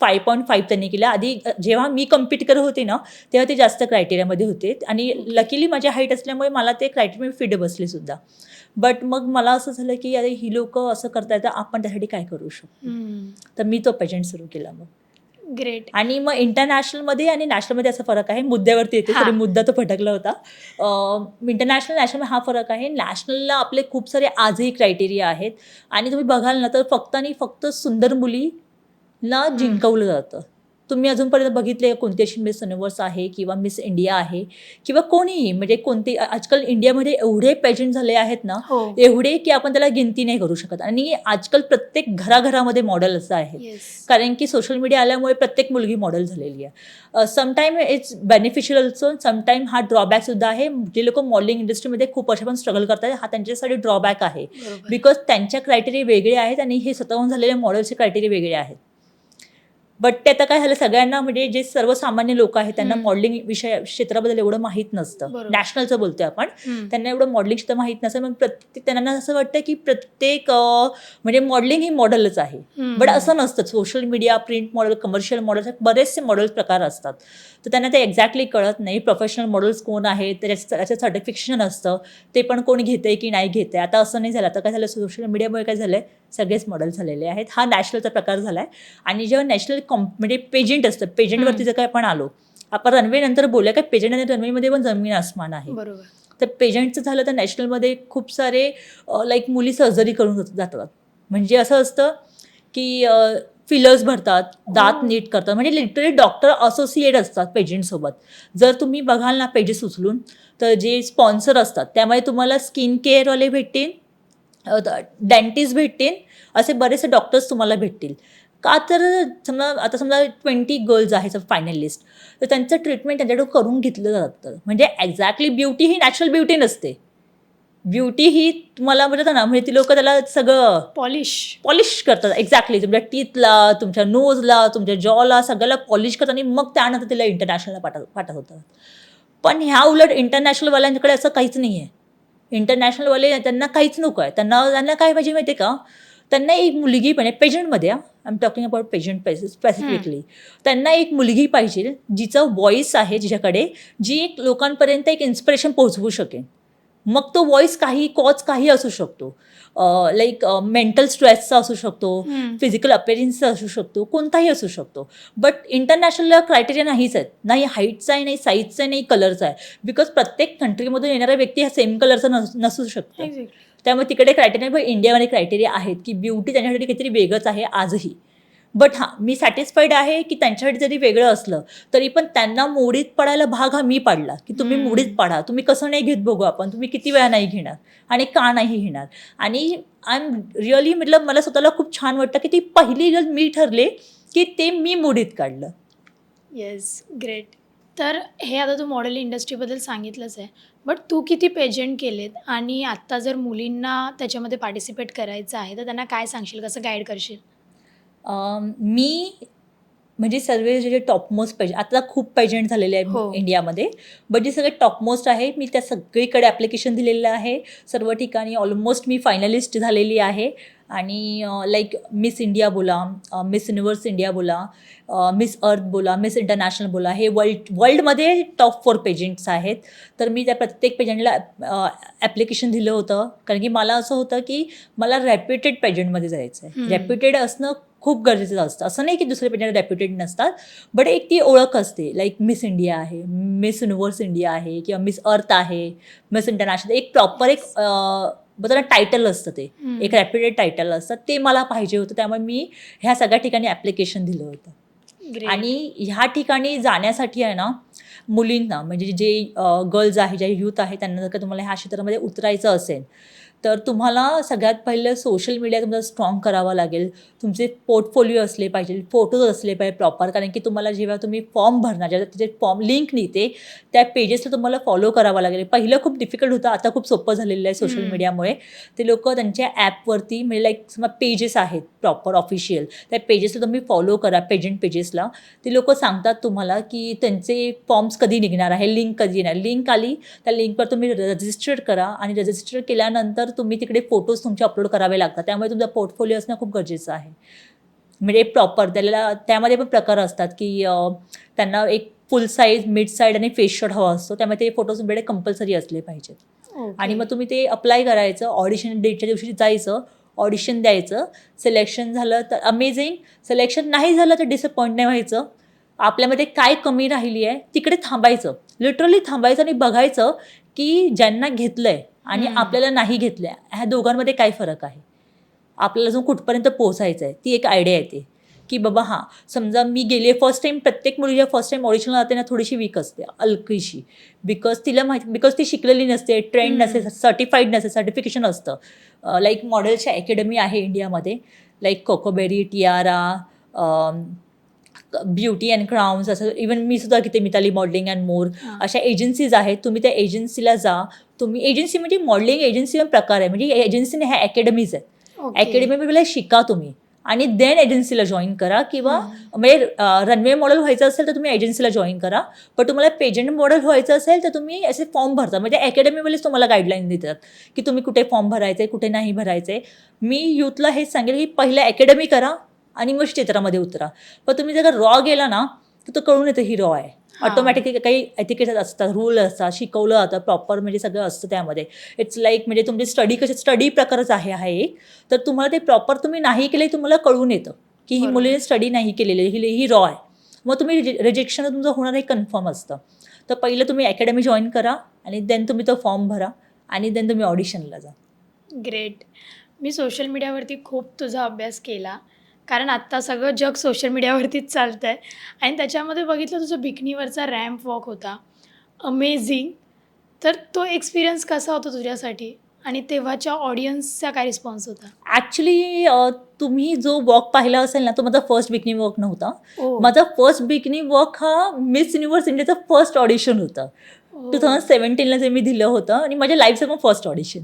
5.5 त्यांनी केलं. आधी जेव्हा मी कम्पीट करत होते ना तेव्हा ते जास्त क्रायटेरियामध्ये होते आणि लकीली माझी हाईट असल्यामुळे मला ते क्रायटेरिया फिट बसले सुद्धा. बट मग मला असं झालं की अरे ही लोक असं करतायत तर आपण त्यासाठी काय करू शकतो. तर मी तो पेजंट सुरू केला मग. ग्रेट. आणि मग इंटरनॅशनलमध्ये आणि नॅशनलमध्ये असा फरक आहे. मुद्द्यावरती येते, तरी मुद्दा तो फटकला होता. इंटरनॅशनल नॅशनल हा फरक आहे. नॅशनलला आपले खूप सारे आजही क्रायटेरिया आहेत आणि तुम्ही बघाल ना तर फक्त आणि फक्त सुंदर मुलीला जिंकवलं जातं. तुम्ही अजूनपर्यंत बघितले कोणती अशी मिस युनिव्हर्स आहे किंवा मिस इंडिया आहे किंवा कोणीही म्हणजे कोणते आजकाल इंडियामध्ये एवढे पेजंट झाले आहेत ना, एवढे की आपण त्याला गिनती नाही करू शकत. आणि आजकाल प्रत्येक घराघरामध्ये मॉडेल असं आहे, कारण की सोशल मीडिया आल्यामुळे प्रत्येक मुलगी मॉडेल झालेली आहे. Sometime it's beneficial also, sometime हा ड्रॉबॅक सुद्धा आहे. जे लोक मॉडेलिंग इंडस्ट्रीमध्ये खूप वर्ष पण स्ट्रगल करतात हा त्यांच्यासाठी ड्रॉबॅक आहे. बिकॉज त्यांच्या क्रायटेरिया वेगळे आहेत आणि हे स्वतःहून झालेल्या मॉडेलचे क्रायटेरिया वेगळे आहेत. बट ते आता काय झालं, सगळ्यांना म्हणजे जे सर्वसामान्य लोक आहेत त्यांना मॉडेलिंग क्षेत्राबद्दल एवढं माहीत नसतं. बरोबर. नॅशनलचं बोलतोय आपण, त्यांना एवढं मॉडेलिंग क्षेत्र माहीत नसतं. मग त्यांना असं वाटतं की प्रत्येक म्हणजे मॉडेलिंग ही मॉडेलच आहे. बट असं नसतं. Social media, print model, commercial model, बरेचसे मॉडेल प्रकार असतात. तर त्यांना ते एक्झॅक्टली कळत नाही. प्रोफेशनल मॉडेल्स कोण आहेत, त्याचं सर्टिफिकेशन असतं, ते पण कोण घेतंय की नाही घेतंय. आता असं नाही झालं. आता काय झालं, सोशल मीडियामुळे काय झालंय, सगळेच मॉडेल झालेले आहेत. हा नॅशनलचा प्रकार झालाय. आणि जेव्हा नॅशनल म्हणजे पेजंट असतं, पेजंटवरती जर काय आपण आलो, आपण रनवे नंतर बोलूया, काय पेजंट आणि रनवेमध्ये पण जमीन आसमान आहे. बरोबर. तर पेजंटचं झालं तर नॅशनलमध्ये खूप सारे लाईक मुली सर्जरी करून जातात. म्हणजे असं असतं की फिलर्स भरतात, दात नीट करतात, म्हणजे लिटरली डॉक्टर असोसिएट असतात पेजंटसोबत. जर तुम्ही बघाल ना पेजेस उचलून, तर जे स्पॉन्सर असतात त्यामध्ये तुम्हाला स्किन केअरवाले भेटतील, डेंटिस्ट भेटतील, असे बरेचसे डॉक्टर्स तुम्हाला भेटतील. का तर समजा 20 गर्ल्स आहेत फायनलिस्ट, तर त्यांचं ट्रीटमेंट त्यांच्याकडून करून घेतलं जातं. म्हणजे एक्झॅक्टली ब्युटी ही नॅचरल ब्युटी नसते. ब्युटी ही तुम्हाला म्हणतात ना, म्हणजे ती लोक त्याला सगळं पॉलिश करतात. एक्झॅक्टली तुमच्या टीथला, तुमच्या नोजला, तुमच्या जॉला, सगळ्याला पॉलिश करतात आणि मग त्यानंतर तिला इंटरनॅशनलला पाठवतात. पण ह्या उलट इंटरनॅशनलवाल्यांकडे असं काहीच नाही आहे. इंटरनॅशनलवाले त्यांना काहीच नको आहे. त्यांना काय पाहिजे माहिती आहे का, त्यांना एक मुलगी पण आहे पेजंटमध्ये, I am talking about pageant specifically. त्यांना एक मुलगी पाहिजे जिचा व्हॉइस आहे, जिच्याकडे जी एक लोकांपर्यंत एक इन्स्पिरेशन पोहोचवू शकेल. मग तो व्हॉइस काही असू शकतो. लाईक मेंटल स्ट्रेसचा असू शकतो, फिजिकल अपेअरन्सचा असू शकतो, कोणताही असू शकतो. बट इंटरनॅशनल क्रायटेरिया नाहीच आहेत. नाही हाईटचा आहे, नाही साईजचा आहे, नाही कलरचा आहे. बिकॉज प्रत्येक कंट्रीमधून येणारा व्यक्ती हा सेम कलरचा नसू शकतो. त्यामुळे तिकडे क्रायटेरिया, पण इंडियामध्ये क्रायटेरिया आहेत की ब्युटी त्यांच्यासाठी काहीतरी वेगळंच आहे आजही. बट हां, मी सॅटिस्फाईड आहे की त्यांच्यासाठी जरी वेगळं असलं तरी पण त्यांना मोडीत पडायला भाग हा मी पाडला की तुम्ही मोडीत पाडा. तुम्ही कसं नाही घेत बघू आपण, तुम्ही किती वेळा नाही घेणार आणि का नाही घेणार. आणि आय एम रिअली म्हटलं, मला स्वतःला खूप छान वाटतं की ती पहिली गल मी ठरले की ते मी मोडीत काढलं. Yes, great. तर हे आता तू मॉडेल इंडस्ट्रीबद्दल सांगितलंच आहे, बट तू किती पेजंट केलेत आणि आत्ता जर मुलींना त्याच्यामध्ये पार्टिसिपेट करायचं आहे तर त्यांना काय सांगशील, कसं गाईड करशील? मी म्हणजे सर्व जे टॉपमोस्ट पेजंट, आता खूप पेजंट झालेले आहे इंडियामध्ये, बट जे सगळे टॉपमोस्ट आहे मी त्या सगळीकडे ॲप्लिकेशन दिलेलं आहे. सर्व ठिकाणी ऑलमोस्ट मी फायनलिस्ट झालेली आहे. आणि लाईक मिस इंडिया बोला, मिस युनिव्हर्स इंडिया बोला, मिस अर्थ बोला, मिस इंटरनॅशनल बोला, हे वर्ल्डमध्ये टॉप 4 पेजंट्स आहेत. तर मी त्या प्रत्येक पेजंटला ॲप्लिकेशन दिलं होतं, कारण की मला असं होतं की मला रेप्युटेड पेजंटमध्ये जायचं आहे. रेप्युटेड असणं खूप गरजेचं असतं. असं नाही की दुसरे पेजंट रेप्युटेड नसतात, बट एक ती ओळख असते. लाईक मिस इंडिया आहे, मिस युनिव्हर्स इंडिया आहे, किंवा मिस अर्थ आहे, मिस इंटरनॅशनल, एक प्रॉपर एक बघा टायटल असतं, ते एक रेप्युटेड टायटल असतं, ते मला पाहिजे होतं. त्यामुळे मी ह्या सगळ्या ठिकाणी ॲप्लिकेशन दिलं होतं. आणि ह्या ठिकाणी जाण्यासाठी आहे ना, मुलींना म्हणजे जे गर्ल्स आहे, जे यूथ आहे, त्यांना जर का तुम्हाला ह्या क्षेत्रामध्ये उतरायचं असेल तर तुम्हाला सगळ्यात पहिलं सोशल मीडिया तुमचा स्ट्रॉंग करावा लागेल. तुमचे पोर्टफोलिओ असले पाहिजे, फोटोज असले पाहिजे प्रॉपर, कारण की तुम्हाला जेव्हा तुम्ही फॉर्म भरणार, जेव्हा तिथे फॉर्म लिंक निघते त्या पेजेसला तुम्हाला फॉलो करावं लागेल. पहिलं खूप डिफिकल्ट होतं, आता खूप सोपं झालेलं आहे सोशल मीडियामुळे. ते लोक त्यांच्या ॲपवरती म्हणजे लाईक समजा पेजेस आहेत प्रॉपर ऑफिशियल, त्या पेजेसला तुम्ही फॉलो करा, पेजंट पेजेसला. ते लोक सांगतात तुम्हाला की त्यांचे फॉर्म्स कधी निघणार आहे, लिंक कधी येणार. लिंक आली, त्या लिंकवर तुम्ही रजिस्टर करा आणि रजिस्टर केल्यानंतर तुम्ही तिकडे फोटोज तुमचे अपलोड करावे लागतात. त्यामुळे तुमचा पोर्टफोलिओ असणं खूप गरजेचं आहे. म्हणजे प्रॉपर त्यामध्ये पण प्रकार असतात की त्यांना एक फुल साईज, मिड साईड आणि फेस शॉट हवा असतो. त्यामुळे ते फोटोज तुमच्याकडे कंपल्सरी असले पाहिजेत. आणि मग तुम्ही ते अप्लाय करायचं, ऑडिशन डेटच्या दिवशी जायचं, ऑडिशन द्यायचं. सिलेक्शन झालं तर अमेझिंग, सिलेक्शन नाही झालं तर डिसअपॉइंट नाही व्हायचं. आपल्यामध्ये काय कमी राहिली आहे तिकडे थांबायचं, लिटरली थांबायचं आणि बघायचं की ज्यांना घेतलं आहे आणि आपल्याला नाही घेतलं आहे, ह्या दोघांमध्ये काय फरक आहे, आपल्याला अजून कुठपर्यंत पोहोचायचं आहे. ती एक आयडिया येते की बाबा हां, समजा मी गेले फर्स्ट टाईम, प्रत्येक मुलीच्या फर्स्ट टाईम ऑडिशनला जाते ना, थोडीशी वीक असते, अलकीशी, बिकॉज ती शिकलेली नसते, ट्रेंड नसते, सर्टिफाईड नसते. सर्टिफिकेशन असतं, लाईक मॉडेलच्या अकॅडमी आहे इंडियामध्ये, like Cocoberry, Tiara, beauty and crowns, असं इवन मी सुद्धा घेते, मिताली मॉडेलिंग अँड मोर, अशा एजन्सीज आहेत. तुम्ही त्या एजन्सीला जा. तुम्ही एजन्सी म्हणजे मॉडेलिंग एजन्सी प्रकार आहे, म्हणजे एजन्सीने ह्या अकॅडमीज आहेत. अकॅडमीमध्ये शिका तुम्ही आणि देन एजन्सीला जॉईन करा, किंवा म्हणजे रनवे मॉडेल व्हायचं असेल तर तुम्ही एजन्सीला जॉईन करा. पण तुम्हाला पेजंट मॉडेल व्हायचं असेल तर तुम्ही असे फॉर्म भरता. म्हणजे अकॅडमीवालेच तुम्हाला गाईडलाईन देतात की तुम्ही कुठे फॉर्म भरायचे, कुठे नाही भरायचे. मी यूथला हेच सांगेल की पहिले अकॅडमी करा आणि मग क्षेत्रामध्ये उतरा. पण तुम्ही जर रॉ गेला ना तर तो कळून येतं ही रॉ आहे. ऑटोमॅटिकली काही एथिकेट्स असतात, रूल असतात, शिकवलं जातं प्रॉपर, म्हणजे सगळं असतं त्यामध्ये. इट्स लाईक म्हणजे तुमचे स्टडी प्रकारच आहे हा एक. तर तुम्हाला ते प्रॉपर तुम्ही नाही केले तुम्हाला कळून येतं की ही मुलीने स्टडी नाही केलेली, ही रॉ आहे. मग तुम्ही रिजेक्शन तुमचं होणार हे कन्फर्म असतं. तर पहिलं तुम्ही अकॅडमी जॉईन करा आणि देन तुम्ही तो फॉर्म भरा आणि देन तुम्ही ऑडिशनला जा. ग्रेट. मी सोशल मीडियावरती खूप तुझा अभ्यास केला, कारण आत्ता सगळं जग सोशल मीडियावरतीच चालतं आहे. आणि त्याच्यामध्ये बघितलं तुझं बिकनीवरचा रॅम्प वॉक होता, अमेझिंग. तर तो एक्सपिरियन्स कसा होता तुझ्यासाठी, आणि तेव्हाच्या ऑडियन्सचा काय रिस्पॉन्स होता? ॲक्च्युली तुम्ही जो वॉक पाहिला असेल ना तो माझा फर्स्ट बिकनी वॉक नव्हता. ओ. माझा फर्स्ट बिकनी वॉक हा मिस युनिव्हर्स इंडियाचं फर्स्ट ऑडिशन होतं. 2017ला जे मी दिलं होतं आणि माझ्या लाईफचं पण फर्स्ट ऑडिशन.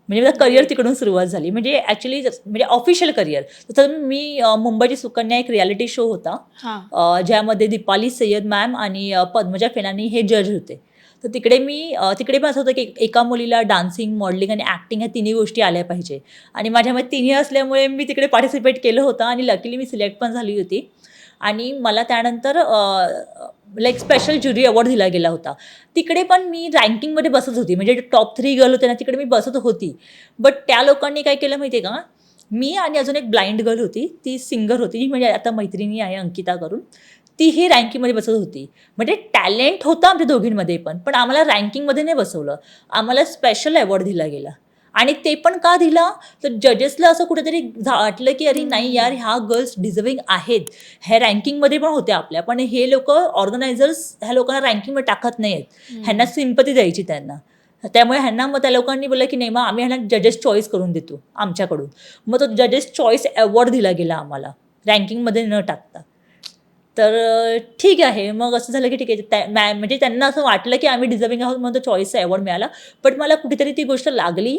म्हणजे माझं करिअर तिकडून सुरुवात झाली. म्हणजे ॲक्च्युली म्हणजे ऑफिशियल करिअर. तसं मी मुंबईची सुकन्या एक रियालिटी शो होता ज्यामध्ये दीपाली सय्यद मॅम आणि पद्मजा फेनानी हे जज होते. तर तिकडे पण असं होतं की एका मुलीला डान्सिंग, मॉडेलिंग आणि ॲक्टिंग ह्या तिन्ही गोष्टी आल्या पाहिजे. आणि माझ्यामध्ये तिन्ही असल्यामुळे मी तिकडे पार्टिसिपेट केलं होतं आणि लकीली मी सिलेक्ट पण झाली होती. आणि मला त्यानंतर लाईक स्पेशल ज्युरी अवॉर्ड दिला गेला होता. तिकडे पण मी रँकिंगमध्ये बसत होती, म्हणजे टॉप 3 गर्ल होते ना तिकडे मी बसत होती. बट त्या लोकांनी काय केलं माहिती आहे का, मी आणि अजून एक ब्लाइंड गर्ल होती, ती सिंगर होती, म्हणजे आता मैत्रिणी आहे अंकिता करून, ती ही रँकिंगमध्ये बसत होती. म्हणजे टॅलेंट होतं आमच्या दोघींमध्ये पण आम्हाला रँकिंगमध्ये नाही बसवलं, आम्हाला स्पेशल अवॉर्ड दिला गेला. आणि ते पण का दिला तर जजेसला असं कुठेतरी वाटलं की अरे नाही यार, ह्या गर्ल्स डिझर्विंग आहेत, ह्या रँकिंगमध्ये पण होत्या आपल्या, पण हे लोक ऑर्गनायझर्स ह्या लोकांना रँकिंगमध्ये टाकत नाही आहेत, ह्यांना सिम्पती द्यायची त्यांना. त्यामुळे ह्यांना मग त्या लोकांनी बोललं की नाही, मग आम्ही ह्यांना जजेस चॉईस करून देतो आमच्याकडून. मग तो जजेस चॉईस अवॉर्ड दिला गेला आम्हाला रँकिंगमध्ये न टाकता. तर ठीक आहे, मग असं झालं की ठीक आहे, म्हणजे त्यांना असं वाटलं की आम्ही डिझर्विंग आहोत म्हणून तो चॉईसचा अवॉर्ड मिळाला. पण मला कुठेतरी ती गोष्ट लागली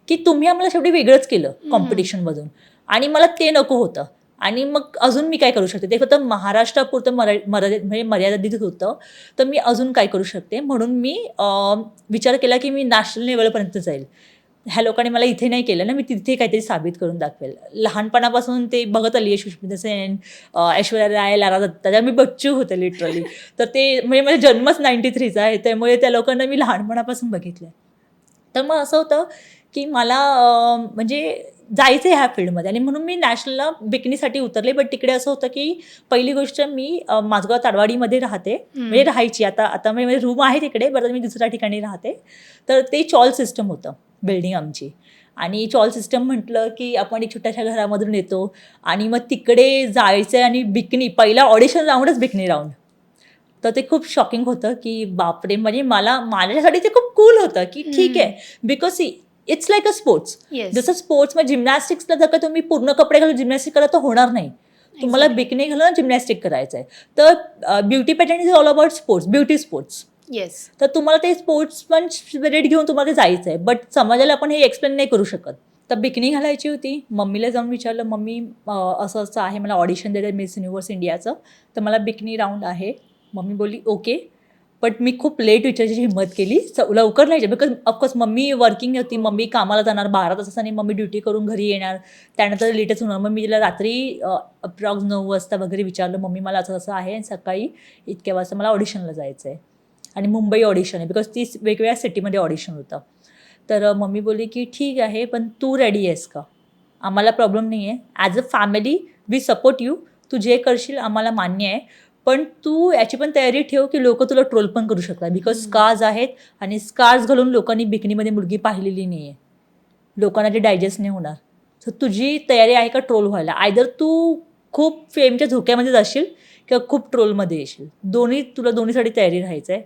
की तुम्ही आम्हाला शेवटी वेगळंच केलं कॉम्पिटिशनमधून, आणि मला ते नको होतं. आणि मग अजून मी काय करू शकते, ते फक्त महाराष्ट्रापुरतं म्हणजे मर्यादित होतं. तर मी अजून काय करू शकते, म्हणून मी विचार केला की मी नॅशनल लेवलपर्यंत जाईल. ह्या लोकांनी मला इथे नाही केलं ना, मी तिथे काहीतरी साबित करून दाखवेल. लहानपणापासून ते बघत आली आहे, सुष्मिता सेन, ऐश्वर्या राय, लारा दत्ता, त्या मी बच्चू होते लिटरली. तर ते म्हणजे माझा जन्मच 93चा आहे, त्यामुळे त्या लोकांना मी लहानपणापासून बघितलं. तर मग असं होतं की मला म्हणजे जायचं आहे ह्या फील्डमध्ये, आणि म्हणून मी नॅशनलला बिकनीसाठी उतरले. बट तिकडे असं होतं की पहिली गोष्ट, मी माझगाव ताडवाडीमध्ये राहते, म्हणजे राहायची, आता म्हणजे रूम आहे तिकडे, बरं मी दुसऱ्या ठिकाणी राहते. तर ते चॉल सिस्टम होतं बिल्डिंग आमची. आणि चॉल सिस्टम म्हटलं की आपण एक छोट्याशा घरामधून येतो आणि मग तिकडे जायचं आहे, आणि बिकनी पहिला ऑडिशन राऊंडच बिकनी राऊंड. तर ते खूप शॉकिंग होतं की बापरे, म्हणजे माझ्यासाठी ते खूप कूल होतं की ठीक आहे, because it's like a sports. जसं स्पोर्ट्समध्ये जिम्नॅस्टिक्सला जर का तुम्ही पूर्ण कपडे घालून जिम्नॅस्टिक करा तर होणार नाही, तुम्हाला बिकनी घालून जिम्नॅस्टिक करायचं आहे. तर beauty patent is all about sports, beauty sports. Yes. तर तुम्हाला ते स्पोर्ट्स पण स्पिरिट घेऊन तुम्हाला ते जायचं आहे, बट समाजाला आपण हे एक्सप्लेन नाही करू शकत. तर बिकनी घालायची होती. मम्मीला जाऊन विचारलं, मम्मी असं असं आहे, मला ऑडिशन देते मिस युनिव्हर्स इंडियाचं, तर मला बिकनी राऊंड आहे. मम्मी बोलली ओके. बट मी खूप लेट विचारायची हिंमत केली, लवकर नाही, बिकॉज ऑफकोर्स मम्मी वर्किंग होती, मम्मी कामाला जाणार 12 तासांनी, मम्मी ड्युटी करून घरी येणार, त्यानंतर लेटच होणार. मग मी तिला रात्री अप्रॉक्स 9 वाजता वगैरे विचारलं, मम्मी मला असं असं आहे आणि सकाळी इतक्या वाजता मला ऑडिशनला जायचं आहे, आणि मुंबई ऑडिशन आहे, बिकॉज ती वेगवेगळ्या सिटीमध्ये ऑडिशन होतं. तर मम्मी बोलली की ठीक आहे, पण तू रेडी आहेस का, आम्हाला प्रॉब्लेम नाही आहे, as a family we support you, तू जे करशील आम्हाला मान्य आहे, पण तू याची पण तयारी ठेव की लोक तुला ट्रोल पण करू शकतात, बिकॉज स्कार्स आहेत, आणि स्कार्स घालून लोकांनी बिकनीमध्ये मुलगी पाहिलेली नाही आहे, लोकांना ते डायजेस्ट नाही होणार. तर तुझी तयारी आहे का ट्रोल व्हायला, आयदर तू खूप फेमच्या झोक्यामध्ये जाशील किंवा खूप ट्रोलमध्ये येशील, तुला दोन्हीसाठी तयारी राहायचं आहे.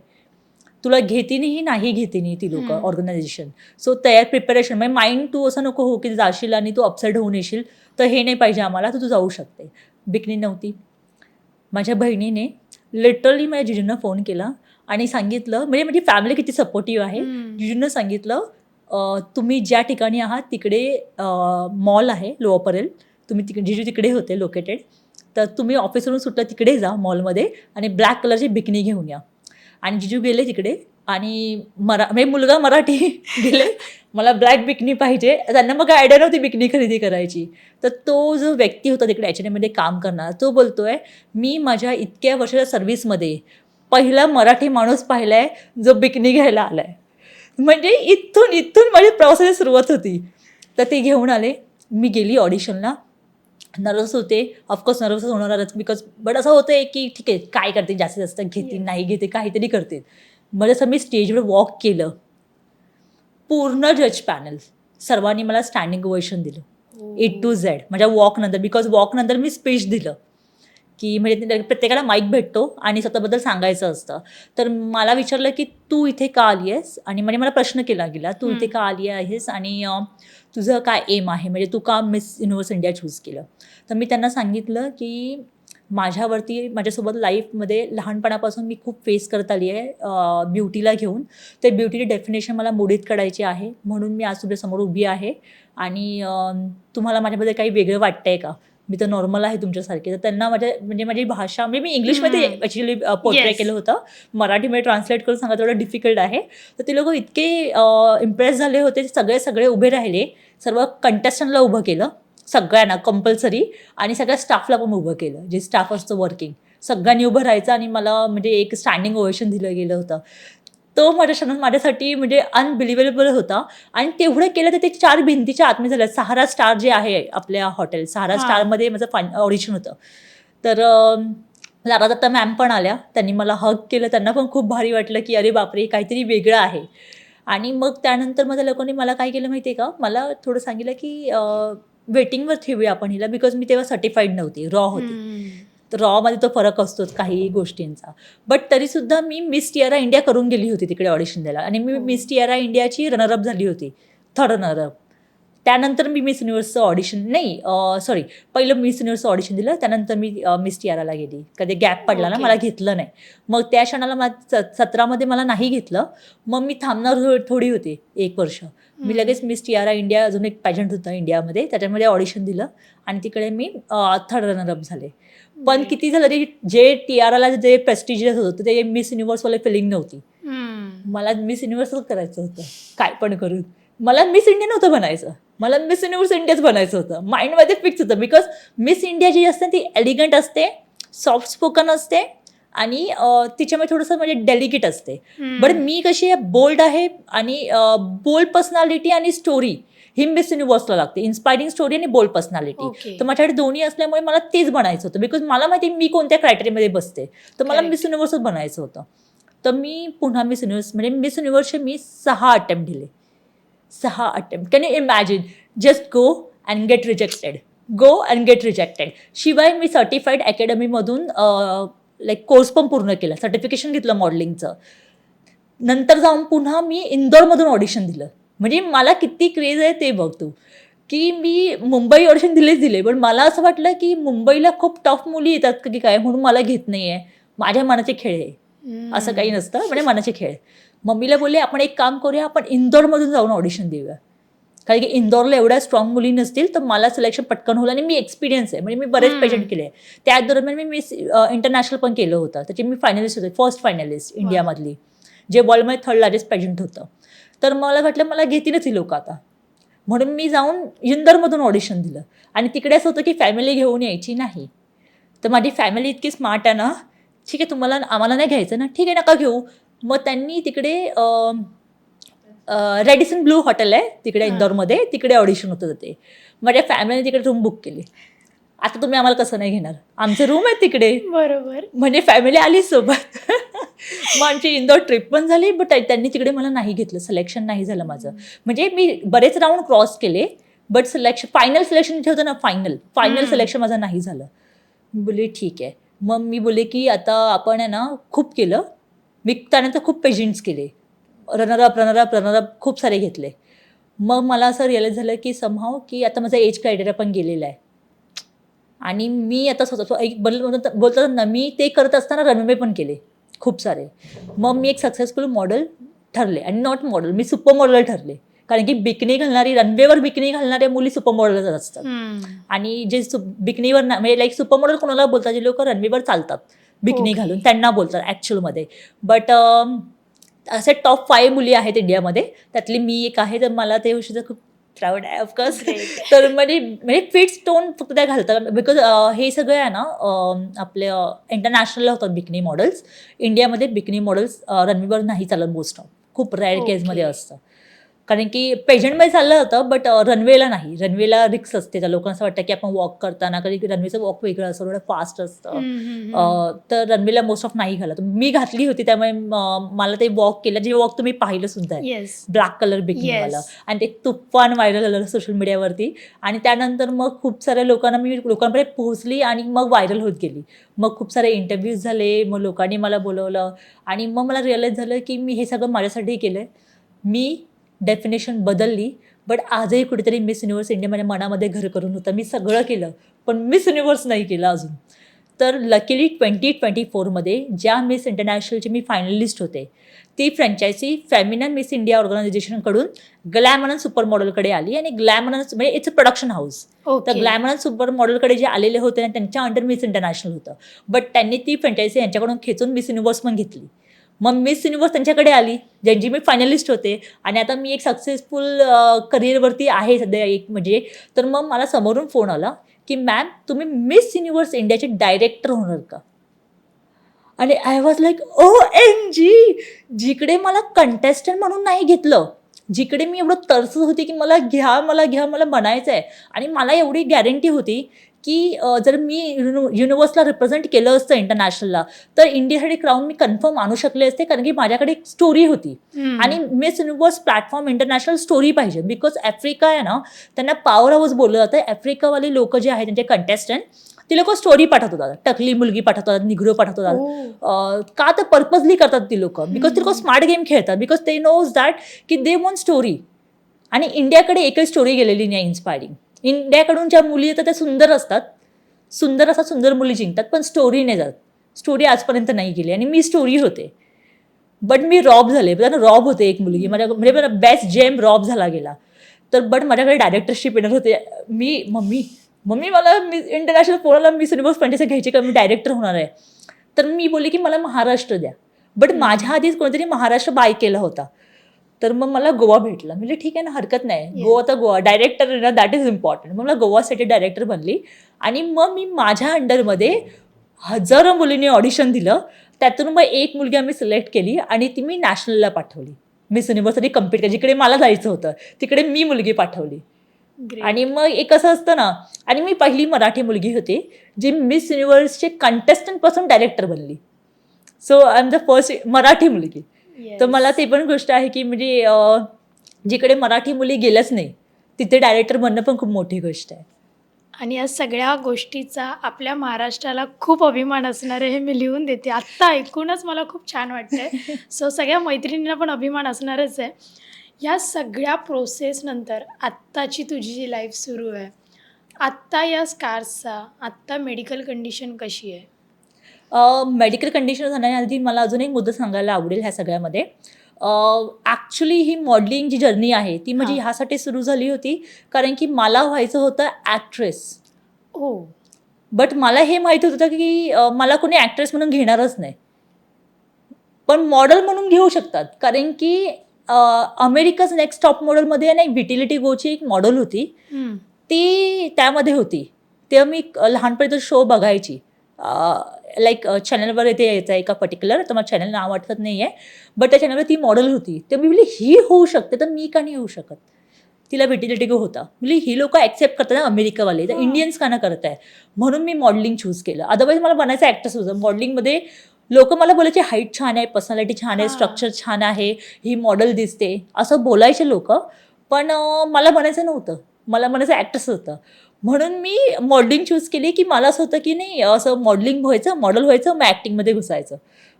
तुला घेतीनी नाही घेतीनी ती लोक ऑर्गनायझेशन. सो प्रिपरेशन म्हणजे माइंड तू असं नको हो की जाशील आणि तू अपसेट होऊन येशील, तर हे नाही पाहिजे आम्हाला, तर तू जाऊ शकते. बिकनी नव्हती. माझ्या बहिणीने लिटरली माझ्या जिजूंना फोन केला आणि सांगितलं, म्हणजे माझी फॅमिली किती सपोर्टिव्ह आहे, जिजूंना सांगितलं तुम्ही ज्या ठिकाणी आहात तिकडे मॉल आहे, लोअर परेल, तुम्ही जिजू तिकडे होते लोकेटेड, तर तुम्ही ऑफिसवरून सुटलं तिकडे जा मॉलमध्ये आणि ब्लॅक कलरची बिकनी घेऊन या. आणि जिजू गेले तिकडे आणि म्हणजे मुलगा मराठी गेले, मला ब्लॅक बिकनी पाहिजे. त्यांना मग आयडिया नव्हती बिकनी खरेदी करायची. तर तो जो व्यक्ती होता तिकडे H&Mमध्ये काम करणार, तो बोलतोय, मी माझ्या इतक्या वर्षाच्या सर्व्हिसमध्ये पहिला मराठी माणूस पाहिला आहे जो बिकनी घ्यायला आला आहे. म्हणजे इथून माझी प्रोसेस सुरुवात होती. तर ते घेऊन आले. मी गेली ऑडिशनला. नर्वस होते, ऑफकोर्स नर्वस होणारच बिकॉज बट असं होतं की ठीक आहे, काय करते, जास्तीत जास्त घेते नाही घेते काहीतरी करते. मग जसं मी स्टेजवर वॉक केलं, पूर्ण जज पॅनल सर्वांनी मला स्टँडिंग ओवेशन दिलं A to Z माझ्या वॉकनंतर. बिकॉज वॉकनंतर मी स्पीच दिलं की म्हणजे प्रत्येकाला माईक भेटतो आणि स्वतःबद्दल सांगायचं असतं. तर मला विचारलं की तू इथे का आली आहेस, आणि म्हणजे मला प्रश्न केला गेला, तू इथे का आली आहेस आणि तुझं काय एम आहे, म्हणजे तू का मिस युनिव्हर्स इंडिया चूज केलं. तर मी त्यांना सांगितलं की माझ्यासोबत लाईफमध्ये लहानपणापासून मी खूप फेस करत आली आहे ब्युटीला घेऊन. तर ब्युटीची डेफिनेशन मला मोडीत काढायची आहे, म्हणून मी आज तुझ्यासमोर उभी आहे. आणि तुम्हाला माझ्याबद्दल काही वेगळं वाटतंय का, मी तर नॉर्मल आहे तुमच्यासारखी. तर त्यांना माझी भाषा म्हणजे मी इंग्लिशमध्ये ॲक्च्युली पोर्ट्रे केलं होतं, मराठीमध्ये ट्रान्सलेट करून सांगा थोडं डिफिकल्ट आहे. तर ते लोक इतके इम्प्रेस झाले होते, सगळे उभे राहिले. सर्व कंटेस्टंटला उभं केलं, सगळ्यांना कंपल्सरी, आणि सगळ्या स्टाफला पण उभं केलं, जे स्टाफ असतं वर्किंग, सगळ्यांनी उभं राहायचं आणि मला म्हणजे एक स्टँडिंग ओवेशन दिलं गेलं होतं. तो माझ्यासाठी म्हणजे अनबिलिव्हेबल होता. आणि तेवढं केलं तर ते 4 भिंतीच्या आतमध्ये झालं. सहारा स्टार जे आहे आपल्या हॉटेल, सहारा स्टारमध्ये माझं ऑडिशन होतं. तर लारा दत्ता मॅम पण आल्या, त्यांनी मला हग केलं, त्यांना पण खूप भारी वाटलं की अरे बापरे काहीतरी वेगळं आहे. आणि मग त्यानंतर माझ्या लोकांनी मला काय केलं माहिती आहे का, मला थोडं सांगितलं की वेटिंगवर ठेवूया आपण हिला, बिकॉज मी तेव्हा सर्टिफाईड नव्हती, रॉ होती. तर रॉमध्ये तो फरक असतोच काही गोष्टींचा. बट तरीसुद्धा मी मिस टियारा इंडिया करून गेली होती तिकडे ऑडिशन द्यायला, आणि मी मिस टियारा इंडियाची रनरअप झाली होती, थर्ड रनरअप. त्यानंतर मी मिस युनिव्हर्सचं ऑडिशन पहिलं मिस युनिव्हर्सचं ऑडिशन दिलं, त्यानंतर मी मिस टियाराला गेली. कधी गॅप पडला ना, मला घेतलं नाही. मग त्या क्षणाला 17मध्ये मला नाही घेतलं. मग मी थांबणार थोडी होते 1 वर्ष. मी लगेच मिस टियारा इंडिया, अजून एक पॅजंट होतं इंडियामध्ये, त्याच्यामध्ये ऑडिशन दिलं आणि तिकडे मी थर्ड रनरअप झाले. पण किती झालं तरी जे टियाराला जे प्रेस्टिजियस होतं ते मिस युनिव्हर्सवाले फिलिंग नव्हती. मला मिस युनिव्हर्सच करायचं होतं काय पण करून. मला मिस इंडिया नव्हतं बनायचं, मला मिस युनिव्हर्स इंडियाच बनायचं होतं. माइंडमध्ये फिक्स होतं, बिकॉज मिस इंडिया जी असते ती एलिगंट असते, सॉफ्ट स्पोकन असते आणि तिच्यामध्ये थोडंसं म्हणजे डेलिकेट असते. बट मी कशी बोल्ड आहे आणि बोल्ड पर्सनॅलिटी आणि स्टोरी ही मिस युनिव्हर्सला लागते, इन्स्पायरिंग स्टोरी आणि बोल्ड पर्सनॅलिटी. तर माझ्याकडे दोन्ही असल्यामुळे मला तेच बनायचं होतं, बिकॉज मला माहिती मी कोणत्या क्रायटेरियामध्ये बसते. तर मला मिस युनिव्हर्सच बनायचं होतं. तर मी पुन्हा मिस युनिव्हर्सचे मी 6 अटेम्प्ट दिले. 6 attempt. Can you imagine? Just go and get rejected. शिवाय मी सर्टिफाईड अकॅडमीमधून कोर्स पण पूर्ण केला, सर्टिफिकेशन घेतलं मॉडेलिंगचं. नंतर जाऊन पुन्हा मी इंदोरमधून ऑडिशन दिलं. म्हणजे मला किती क्रेज आहे ते बघ तू, की मी मुंबई ऑडिशन दिले, पण मला असं वाटलं की मुंबईला खूप टफ मुली येतात की काय, म्हणून मला घेत नाही आहे. माझ्या मनाचे खेळ आहे, असं काही नसतं, म्हणजे मनाचे खेळ. मम्मीला बोलले आपण एक काम करूया, आपण इंदोरमधून जाऊन ऑडिशन देऊया, कारण की इंदोरला एवढ्या स्ट्रॉंग मुली नसतील, तर मला सिलेक्शन पटकन होईल आणि मी एक्सपिरियन्स आहे, म्हणजे मी बरेच पेशंट केले. त्या दरम्यान मी मिस इंटरनॅशनल पण केलं होतं, त्याची मी फायनलिस्ट होते, फर्स्ट फायनलिस्ट इंडियामधली, जे वर्ल्डमध्ये 3rd लार्जेस्ट पेशंट होतं. तर मला वाटलं मला घेतीलच ही लोक आता, म्हणून मी जाऊन इंदोरमधून ऑडिशन दिलं. आणि तिकडे असं होतं की फॅमिली घेऊन यायची नाही. तर माझी फॅमिली इतकी स्मार्ट आहे ना, ठीक आहे आम्हाला नाही घ्यायचं ना, ठीक आहे नका घेऊ. मग त्यांनी तिकडे रेडिसन ब्लू हॉटेल आहे तिकडे इंदोरमध्ये, तिकडे ऑडिशन होतं ते. माझ्या फॅमिलीने तिकडे रूम बुक केली. आता तुम्ही आम्हाला कसं नाही घेणार, आमचे रूम आहे तिकडे, बरोबर. म्हणजे फॅमिली आली सोबत. मग आमची इंदोर ट्रिप पण झाली, बट त्यांनी तिकडे मला नाही घेतलं, सिलेक्शन नाही झालं माझं. म्हणजे मी बरेच राऊंड क्रॉस केले, बट फायनल सिलेक्शन जे होतं ना, फायनल सिलेक्शन माझं नाही झालं. मी बोलले ठीक आहे. मग मी बोलले की आता आपण आहे ना, खूप केलं. मी त्यानंतर खूप पेशंट्स केले, रनरअप खूप सारे घेतले. मग मला असं रिअलाईज झालं की समहाव की आता माझा एज क्रायटेरिया पण गेलेला आहे. आणि मी आता बोलतात ना, मी ते करत असताना रनवे पण केले खूप सारे. मग मी एक सक्सेसफुल मॉडेल ठरले, आणि not model, me super model ठरले. कारण की बिकनी घालणारी, रनवेवर बिकनी घालणाऱ्या मुली सुपर मॉडेलच असतात. आणि जे बिकनीवर म्हणजे लाईक सुपर मॉडेल कोणाला बोलतात, जे लोक रनवेवर चालतात बिकनी Okay. घालून, त्यांना बोलतात ॲक्च्युअलमध्ये. बट असे टॉप 5 मुली आहेत इंडियामध्ये, त्यातली मी एक आहे. तर मला त्या गोष्टीचं खूप प्राऊड आहे ऑफकोर्स. Great. तर म्हणजे फिट स्टोन फक्त त्या घालतात, बिकॉज हे सगळं आहे ना आपले इंटरनॅशनलला होतात बिकनी मॉडेल्स. इंडियामध्ये बिकनी मॉडेल्स रनवेवर नाही चालत मोस्ट ऑफ, खूप रेअर Okay. केसमध्ये असतं. कारण की पेजंटमध्ये चाललं होतं, बट रनवेला नाही. रनवेला रिक्स असते. त्या लोकांना असं वाटतं की आपण वॉक करताना, कधी रनवेचं वॉक वेगळं असतं, थोडं फास्ट असतं. तर रनवेला मोस्ट ऑफ नाही घालत. मी घातली होती, त्यामुळे मला ते वॉक केलं, जे वॉक तुम्ही पाहिलं सुद्धा आहे, येस. ब्लॅक कलर बिकनीवाला. Yes. आणि ते तुफान व्हायरल झालं सोशल मीडियावरती. आणि त्यानंतर मग खूप साऱ्या लोकांपर्यंत पोहोचली आणि मग व्हायरल होत गेली. मग खूप सारे इंटरव्ह्यूज झाले, मग लोकांनी मला बोलवलं आणि मग मला रिअलाईज झालं की मी हे सगळं माझ्यासाठी केलं आहे. मी डेफिनेशन बदलली, बट आजही कुठेतरी मिस युनिव्हर्स इंडिया माझ्या मनामध्ये घर करून होतं. मी सगळं केलं, पण मिस युनिव्हर्स नाही केलं अजून. तर लकीली 2024मध्ये ज्या मिस इंटरनॅशनलची मी फायनलिस्ट होते, ती फ्रँचायझी फेमिनन मिस इंडिया ऑर्गनायझेशनकडून ग्लॅमरन सुपर मॉडेलकडे आली. आणि ग्लॅमरन म्हणजे इट्स अ प्रोडक्शन हाऊस. तर ग्लॅमरन सुपर मॉडेलकडे जे आलेले होते ना, त्यांच्या अंडर मिस इंटरनॅशनल होतं. बट त्यांनी ती फ्रँचायझी यांच्याकडून खेचून मिस युनिव्हर्स पण घेतली. मग मिस युनिव्हर्स त्यांच्याकडे आली, ज्यांची मी फायनलिस्ट होते. आणि आता मी एक सक्सेसफुल करिअरवरती आहे सध्या एक म्हणजे. तर मग मला समोरून फोन आला की मॅम, तुम्ही मिस युनिव्हर्स इंडियाचे डायरेक्टर होणार का? आणि आय वॉज लाईक OMG. जिकडे मला कंटेस्टंट म्हणून नाही घेतलं, जिकडे मी एवढं तरसत होती की मला घ्या, मला बनायचं आहे. आणि मला एवढी गॅरंटी होती की जर मी युनिव्हर्सला रिप्रेझेंट केलं असतं इंटरनॅशनलला, तर इंडियासाठी क्राऊन मी कन्फर्म आणू शकले असते. कारण की माझ्याकडे एक स्टोरी होती. आणि miss universe platform international story पाहिजे. बिकॉज आफ्रिका आहे ना, त्यांना पॉवर हाऊस बोललं जातं. आफ्रिकावाले लोक जे आहेत त्यांचे कंटेस्टंट, ते लोक स्टोरी पाठवतात, टकली मुलगी पाठवतात, निग्रो पाठवतात. का तर पर्पजली करतात ती लोक, बिकॉज ती लोक स्मार्ट गेम खेळतात. बिकॉज ते नोज दॅट की दे वॉन्ट स्टोरी. आणि इंडियाकडे एकही स्टोरी गेलेली नाही इन्स्पायरिंग. इंडियाकडून ज्या मुली येतात त्या सुंदर असतात, सुंदर मुली जिंकतात, पण स्टोरी नाही जात. स्टोरी आजपर्यंत नाही गेली. आणि मी स्टोरी होते, बट मी रॉब झाले. रॉब होते एक मुलगी म्हणजे बेस्ट जेम रॉब झाला गेला. तर बट माझ्याकडे डायरेक्टरशिप येणार होते. मम्मी मला इंटरनॅशनल पोराला मिस युनिव्हर्स फंडेचे घ्यायचे का, मी डायरेक्टर होणार आहे. तर मी बोलली की मला महाराष्ट्र द्या. बट माझ्या आधीच कोणीतरी महाराष्ट्र बाय केला होता. तर मग मला गोवा भेटला. म्हणजे ठीक आहे ना, हरकत नाही, गोवा तर Goa, director that is important. मग मला गोवासाठी डायरेक्टर बनली. आणि मग मी माझ्या अंडरमध्ये हजारो मुलींनी ऑडिशन दिलं. त्यातून मग एक मुलगी आम्ही सिलेक्ट केली आणि ती मी नॅशनलला पाठवली. मिस युनिव्हर्ससाठी कम्पीट केली, जिकडे मला जायचं होतं तिकडे मी मुलगी पाठवली. आणि मग एक असं असतं ना. आणि मी पहिली मराठी मुलगी होती जी मिस युनिव्हर्सचे कंटेस्टंट पासून डायरेक्टर बनली. So I am the first Marathi मुलगी. तर मला ते पण गोष्ट आहे की म्हणजे जिकडे मराठी मुली गेल्याच नाही, तिथे डायरेक्टर बनणं पण खूप मोठी गोष्ट आहे. आणि या सगळ्या गोष्टीचा आपल्या महाराष्ट्राला खूप अभिमान असणार आहे, हे मी लिहून देते. आत्ता ऐकूनच मला खूप छान वाटतंय. सो सगळ्या मैत्रिणींना पण अभिमान असणारच आहे. या सगळ्या प्रोसेसनंतर आत्ताची तुझी जी लाईफ सुरू आहे, आत्ता या स्कार्सचा आत्ता मेडिकल कंडिशन कशी आहे? मेडिकल कंडिशन जाण्याआधी मला अजून एक मुद्दा सांगायला आवडेल ह्या सगळ्यामध्ये. ॲक्च्युली ही मॉडेलिंग जी जर्नी आहे ती म्हणजे ह्यासाठी सुरू झाली होती कारण की मला व्हायचं होतं ॲक्ट्रेस. बट मला हे माहीत होतं की मला कोणी ॲक्ट्रेस म्हणून घेणारच नाही, पण मॉडेल म्हणून घेऊ शकतात. कारण की अमेरिकाज नेक्स्ट टॉप मॉडेलमध्ये ना एक विटिलिटी गोची एक मॉडेल होती, ती त्यामध्ये होती. तेव्हा मी लहानपणी तो शो बघायची. लाईक चॅनलवर इथे यायचं एका पर्टिक्युलर, तर मला चॅनल नाव आठवत नाही आहे, बट त्या चॅनलवर ती मॉडेल होती. तर मी बोलली ही होऊ शकते, तर मी का नाही होऊ शकत. तिला विटिलिटी गो होता. म्हणजे ही लोक ॲक्सेप्ट करतात ना अमेरिकावाले, तर इंडियन्स का ना करत आहे. म्हणून मी मॉडेलिंग चूज केलं. अदरवाईज मला बनायचं ॲक्ट्रेस होतं. मॉडेलिंगमध्ये लोक मला बोलायचे हाईट छान आहे, पर्सनॅलिटी छान आहे, स्ट्रक्चर छान आहे, ही मॉडेल दिसते, असं बोलायचे लोक. पण मला बनायचं नव्हतं, मला बनायचं ॲक्ट्रेस होतं. म्हणून मी मॉडेलिंग चूज केली की मला असं होतं की नाही, असं मॉडेलिंग व्हायचं, मॉडेल व्हायचं, मग ॲक्टिंगमध्ये घुसायचं,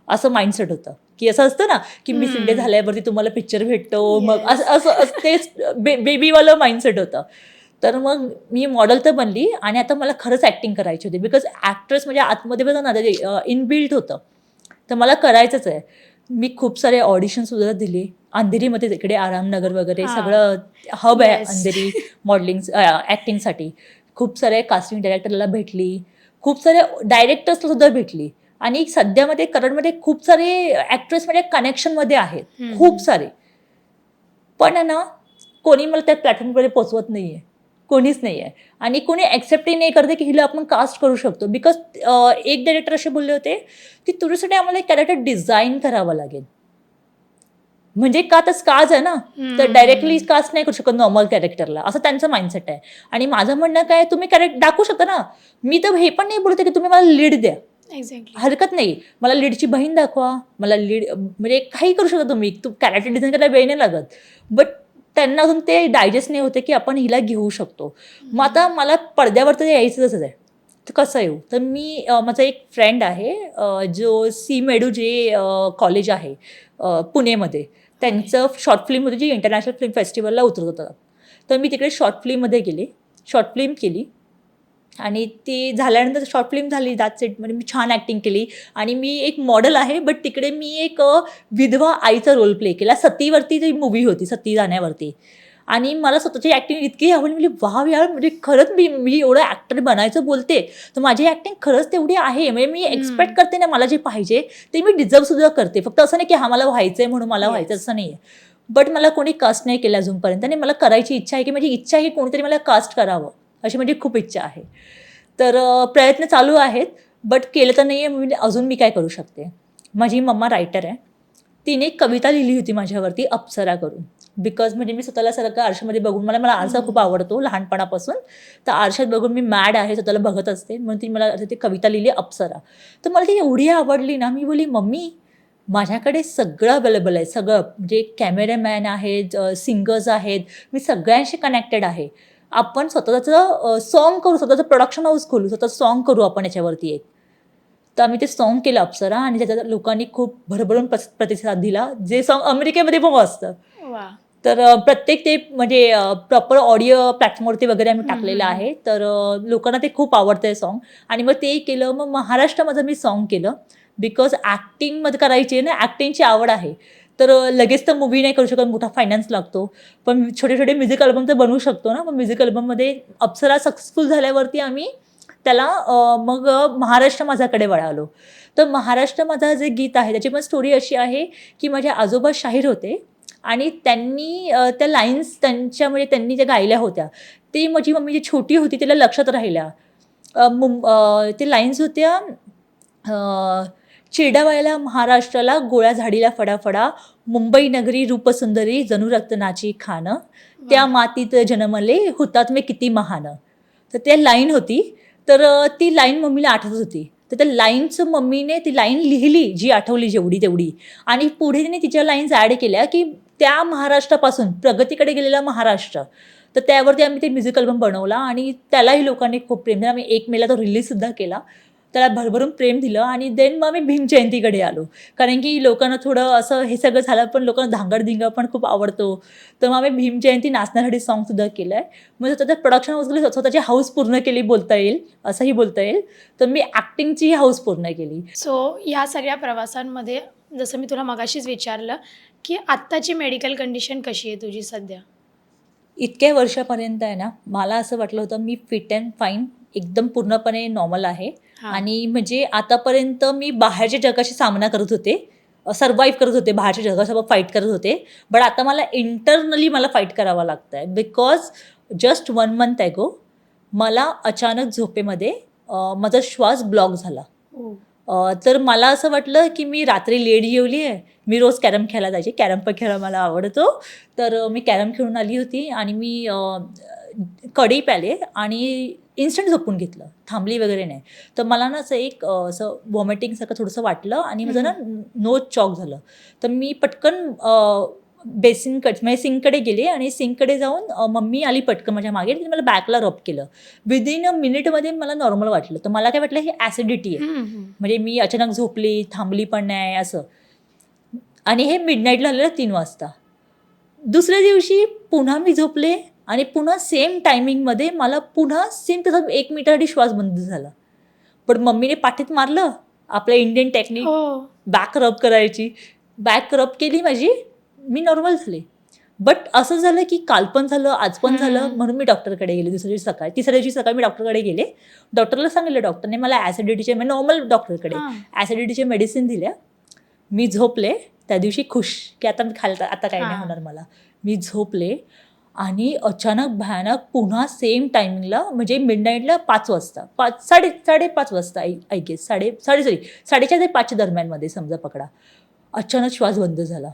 असं माइंडसेट होतं. की असं असतं ना की मिस इंडिया झाल्यावरती तुम्हाला पिक्चर भेटतो, मग असं तेच बेबीवालं माइंडसेट होतं. तर मग मी मॉडेल तर बनली आणि आता मला खरंच ॲक्टिंग करायची होती. बिकॉज ॲक्ट्रेस म्हणजे आतमध्ये बघा ना ते इनबिल्ट होतं, तर मला करायचंच आहे. मी खूप सारे ऑडिशनसुद्धा दिले, अंधेरीमध्ये तिकडे आरामनगर वगैरे हां. सगळं हब आहे Yes. अंधेरी मॉडेलिंग ॲक्टिंगसाठी. खूप सारे कास्टिंग डायरेक्टरला भेटली, खूप सारे डायरेक्टर्सला सुद्धा भेटली आणि सध्यामध्ये करंटमध्ये खूप सारे ॲक्ट्रेस म्हणजे कनेक्शनमध्ये आहेत, खूप सारे. पण आहे ना, कोणी मला त्या प्लॅटफॉर्मकडे पोचवत नाही आहे, कोणीच नाही आहे आणि कोणी ॲक्सेप्टही नाही करते की हिला आपण कास्ट करू शकतो. बिकॉज एक डायरेक्टर असे बोलले होते की तुझ्यासाठी आम्हाला एक कॅरेक्टर डिझाईन करावं लागेल. म्हणजे का तर काज आहे ना, तर डायरेक्टली कास्ट नाही करू शकत नॉर्मल कॅरेक्टरला, असं त्यांचं माइंडसेट आहे. आणि माझं म्हणणं काय, तुम्ही कॅरेक्टर दाखवू शकता ना. मी तर हे पण नाही बोलते की तुम्ही मला लीड द्या, एक्झॅक्टली. हरकत नाही. मला लीडची बहीण दाखवा, मला लीड म्हणजे काही करू शकता तुम्ही. तू कॅरेक्टर डिझाईन करायला वेळ नाही लागत. बट त्यांना अजून ते डायजेस्ट नाही होते की आपण हिला घेऊ शकतो. मग आता मला पडद्यावर तर यायचंच आहे. तर कसं येऊ, तर मी माझा एक फ्रेंड आहे जो सी मेडू जे कॉलेज आहे पुणेमध्ये, त्यांचं शॉर्ट फिल्म होती जी इंटरनॅशनल फिल्म फेस्टिवलला उतरत होतं. तर मी तिकडे शॉर्ट फिल्ममध्ये गेले, शॉर्ट फिल्म केली आणि ती झाल्यानंतर शॉर्ट फिल्म झाली, दॅट्स इट. म्हणजे मी छान ॲक्टिंग केली आणि मी एक मॉडेल आहे, बट तिकडे मी एक विधवा आईचा रोल प्ले केला. सतीवरती ती मूवी होती, सती जाण्यावरती. आणि मला स्वतःची ॲक्टिंग इतकी आवडली, म्हणजे वाव यार, म्हणजे खरंच मी एवढं ॲक्टर बनायचं बोलते तर माझी ॲक्टिंग खरंच तेवढी आहे. म्हणजे मी एक्सपेक्ट करते ना, मला जे पाहिजे ते मी डिझर्वसुद्धा करते. फक्त असं नाही की हा मला व्हायचं आहे म्हणून मला व्हायचं, असं नाही आहे. बट मला कोणी कास्ट नाही केलं अजूनपर्यंत आणि मला करायची इच्छा आहे की माझी इच्छा आहे की कोणीतरी मला कास्ट करावं, अशी माझी खूप इच्छा आहे. तर प्रयत्न चालू आहेत, बट केलं तर नाही आहे. म्हणजे अजून मी काय करू शकते. माझी मम्मा रायटर आहे, तिने एक कविता लिहिली होती माझ्यावरती अप्सरा करून. बिकॉज म्हणजे मी स्वतःला सारखं आरशामध्ये बघून, मला आरसा खूप आवडतो लहानपणापासून, तर आरशात बघून मी मॅड आहे, स्वतःला बघत असते. म्हणून ती मला ती कविता लिहिली अप्सरा. तर मला ती एवढी आवडली ना, मी बोलली मम्मी माझ्याकडे सगळं अवेलेबल आहे, सगळं. म्हणजे कॅमेरामॅन आहेत, सिंगर्स आहेत, मी सगळ्यांशी कनेक्टेड आहे. आपण स्वतःचं सॉन्ग करू, स्वतःचं प्रोडक्शन हाऊस खोलू, स्वतःचं सॉन्ग करू आपण याच्यावरती एक. तर आम्ही ते सॉन्ग केलं अप्सरा आणि त्याच्यात लोकांनी खूप भरभरून प्रतिसाद दिला. जे सॉन्ग अमेरिकेमध्ये पण असतं. वा. तर प्रत्येक ते म्हणजे प्रॉपर ऑडिओ प्लॅटफॉर्मवरती वगैरे आम्ही टाकलेलं आहे. तर लोकांना ते खूप आवडतं आहे सॉन्ग. आणि मग ते केलं. मग महाराष्ट्रामध्ये मी सॉन्ग केलं बिकॉज ॲक्टिंगमध्ये करायची आहे ना, ॲक्टिंगची आवड आहे. तर लगेच तर मूवी नाही करू शकत, मोठा फायनान्स लागतो. पण छोटे छोटे म्युझिक अल्बम तर बनवू शकतो ना. मग म्युझिक अल्बममध्ये अप्सरा सक्सेसफुल झाल्यावरती आम्ही त्याला मग महाराष्ट्र माझ्याकडे वळालो. तर महाराष्ट्र माझा जे गीत आहे त्याची पण स्टोरी अशी आहे की माझे आजोबा शाहीर होते आणि त्यांनी त्या लाईन्स म्हणजे त्यांनी ज्या गायल्या होत्या ते माझी मम्मी जी छोटी होती तिला लक्षात राहिल्या. ते लाईन्स होत्या, चिरडावयाला महाराष्ट्राला गोळ्या झाडीला फडाफडा, मुंबई नगरी रूपसुंदरी जणू रक्तनाची खाणं, त्या मातीत जन्मले हुतात्मे किती महान. तर त्या लाईन होती. तर ती लाईन मम्मीला आठवत होती. तर त्या लाईनचं मम्मीने ती लाईन लिहिली, जी आठवली जेवढी तेवढी. आणि पुढे तिने तिच्या लाईन्स ॲड केल्या की त्या महाराष्ट्रापासून प्रगतीकडे गेलेला महाराष्ट्र. तर त्यावरती आम्ही ते म्युझिक अल्बम बनवला आणि त्यालाही लोकांनी खूप प्रेम दिलं. आम्ही 1 मेला तो रिलीजसुद्धा केला. त्याला भरभरून प्रेम दिलं आणि देन मग आम्ही भीम जयंतीकडे आलो. कारण की लोकांना थोडं असं हे सगळं झालं, पण लोकांना धांगडधिंगा पण खूप आवडतो. तर मग आम्ही भीम जयंती नाचण्यासाठी सॉन्गसुद्धा केलं आहे. मग स्वतःचं प्रोडक्शन हाऊस गेलं, स्वतःची हाऊस पूर्ण केली बोलता येईल, असंही बोलता येईल. तर मी ॲक्टिंगची हाऊस पूर्ण केली. सो या सगळ्या प्रवासांमध्ये जसं मी तुला मगाशीच विचारलं की आत्ताची मेडिकल कंडिशन कशी आहे तुझी सध्या? इतक्या वर्षापर्यंत आहे ना, मला असं वाटलं होतं मी फिट अँड फाईन, एकदम पूर्णपणे नॉर्मल आहे. हां. आणि म्हणजे आतापर्यंत मी बाहेरच्या जगाशी सामना करत होते, सर्वाईव्ह करत होते, बाहेरच्या जगासोबत फाईट करत होते. बट आता मला इंटरनली फाईट करावं लागतं आहे. बिकॉज जस्ट 1 मंथ ॲगो मला अचानक झोपेमध्ये माझा श्वास ब्लॉक झाला. तर मला असं वाटलं की मी रात्री लेट जेवली आहे. मी रोज कॅरम खेळायला जायचे, कॅरम पण खेळायला मला आवडतो. तर मी कॅरम खेळून आली होती आणि मी कढी प्याले आणि इन्स्टंट झोपून घेतलं, थांबली वगैरे नाही. तर मला ना असं एक असं वॉमिटिंगसारखं थोडंसं वाटलं आणि माझं ना नोज चॉक झालं. तर मी पटकन म्हणजे सिंककडे गेले आणि सिंककडे जाऊन मम्मी आली पटकन माझ्या मागे, तिने मला बॅकला रब केलं. विदिन अ मिनिटमध्ये मला नॉर्मल वाटलं. तर मला काय वाटलं हे ॲसिडिटी आहे. म्हणजे मी अचानक झोपली, थांबली पण नाही असं. आणि हे मिडनाईटला आलेलं 3 वाजता. दुसऱ्या दिवशी पुन्हा मी झोपले आणि पुन्हा सेम टायमिंगमध्ये मला पुन्हा सेम तसा 1 मिनिटासाठी श्वास बंद झाला. पण मम्मीने पाठीत मारलं आपलं इंडियन टेक्निक, बॅक रब करायची. बॅक रब केली माझी, मी नॉर्मल झाले. बट असं झालं की काल पण झालं, आज पण झालं, म्हणून मी डॉक्टरकडे गेले. दुसऱ्या दिवशी सकाळी, तिसऱ्या दिवशी सकाळी मी डॉक्टरकडे गेले. डॉक्टरला सांगितलं, डॉक्टरने मला ॲसिडिटीचे, म्हणजे नॉर्मल डॉक्टरकडे ॲसिडिटीचे मेडिसिन दिल्या. मी झोपले त्या दिवशी खुश की आता मी आता काही नाही होणार मला. मी झोपले आणि अचानक भयानक पुन्हा सेम टायमिंगला, म्हणजे मिडनाईटला 5 वाजता, 5:30 वाजता आय गेस, 4:30 ते 5 दरम्यानमध्ये समजा पकडा, अचानक श्वास बंद झाला.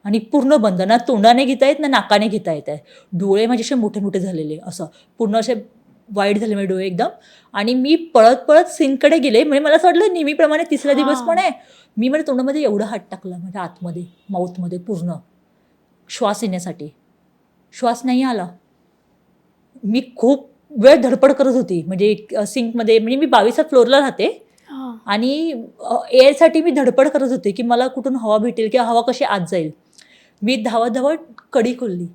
आणि पूर्ण बंद, ना तोंडाने घेता येत ना नाकाने घेता येत आहे. डोळे माझे असे मोठे मोठे झालेले, असं पूर्ण असे वाईट झाले माझे डोळे एकदम. आणि मी पळत सिंककडे गेले. म्हणजे मला असं वाटलं नेहमीप्रमाणे तिसरा दिवस पण आहे. मी म्हणजे तोंडामध्ये एवढा हात टाकला म्हणजे आतमध्ये माऊथमध्ये पूर्ण श्वास येण्यासाठी. श्वास नाही आला. मी खूप वेळ धडपड करत होती म्हणजे सिंकमध्ये. म्हणजे मी 22व्या फ्लोअरला राहते आणि एअरसाठी मी धडपड करत होते की मला कुठून हवा भेटेल किंवा हवा कशी आत जाईल. मी धावत कडी खोलली.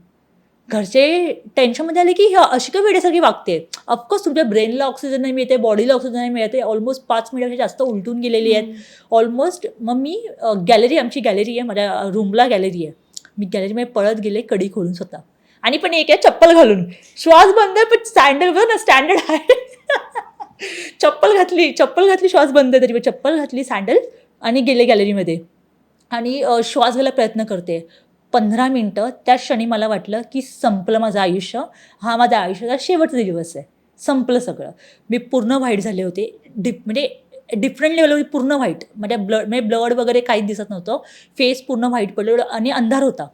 घरचे टेन्शनमध्ये आले की अशी का वेळेसारखी वागते. ऑफकोर्स तुमच्या ब्रेनला ऑक्सिजन नाही मिळते, बॉडीला ऑक्सिजन नाही मिळते. ऑलमोस्ट 5 मिनिटापेक्षा जास्त उलटून गेलेली आहेत ऑलमोस्ट. मग मी आमची गॅलरी आहे, माझ्या रूमला गॅलरी आहे. मी गॅलरीमध्ये पळत गेले कडी खोलून स्वतः. आणि पण एक आहे चप्पल घालून. श्वास बंद आहे पण सँडल बघ ना, स्टँडर्ड आहे. चप्पल घातली, श्वास बंद आहे तरी पण चप्पल घातली, सँडल, आणि गेले गॅलरीमध्ये. आणि श्वास घ्यायला प्रयत्न करते. 15 मिनटं. त्या क्षणी मला वाटलं की संपलं माझं आयुष्य. हा माझ्या आयुष्याचा शेवटचा दिवस आहे. संपलं सगळं. मी पूर्ण व्हाईट झाले होते. म्हणजे डिफरंट लेवलवर पूर्ण व्हाईट. म्हणजे ब्लड वगैरे काहीच दिसत नव्हतं. फेस पूर्ण व्हाईट पडलं आणि अंधार होता.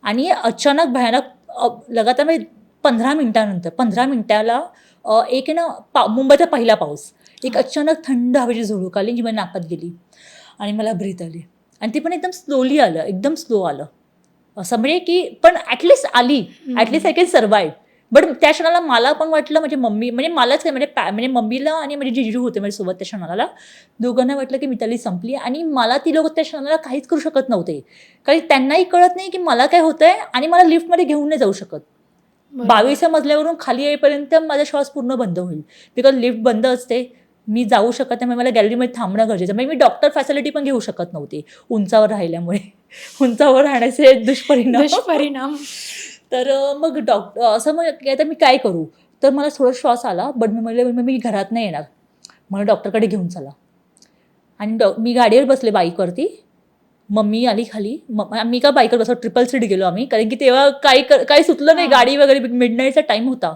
आणि अचानक भयानक लगातार म्हणजे 15 मिनिटाला एक आहे ना मुंबईचा पहिला पाऊस, एक अचानक थंड हवेची झुळूक आली जी माझ्या नाकात गेली आणि मला ब्रीथ आली. आणि ती पण एकदम स्लोली आलं, एकदम स्लो आलं. असं म्हणजे की पण ॲटलिस्ट आली, at least I can survive. But त्या क्षणाला मला पण वाटलं, म्हणजे मलाच म्हणजे मम्मीला आणि माझे जिजू होते माझ्यासोबत त्या क्षणाला, दोघांना वाटलं की मिताली संपली. आणि मला ती लोक त्या क्षणाला काहीच करू शकत नव्हते, कारण त्यांनाही कळत नाही की मला काय होतंय आणि मला लिफ्टमध्ये घेऊन नाही जाऊ शकत. 22व्या मजल्यावरून खाली येईपर्यंत माझा श्वास पूर्ण बंद होईल, बिकॉज लिफ्ट बंद असते. मी जाऊ शकत नाही, मला गॅलरीमध्ये थांबणं गरजेचं. म्हणजे मी डॉक्टर फॅसिलिटी पण घेऊ शकत नव्हती उंचावर राहिल्यामुळे. उंचावर राहण्याचे दुष्परिणाम. तर मग असं मग आता मी काय करू. तर मला थोडा श्वास आला, बट मी घरात नाही येणार, मला डॉक्टरकडे घेऊन चला. आणि मी गाडीवर बसले बाईकवरती. मम्मी आली खाली. मी का बाईकवर बसलो, 6 सीट गेलो आम्ही, कारण की तेव्हा काही सुचलं नाही, गाडी वगैरे, मिडनाईटचा टाईम होता.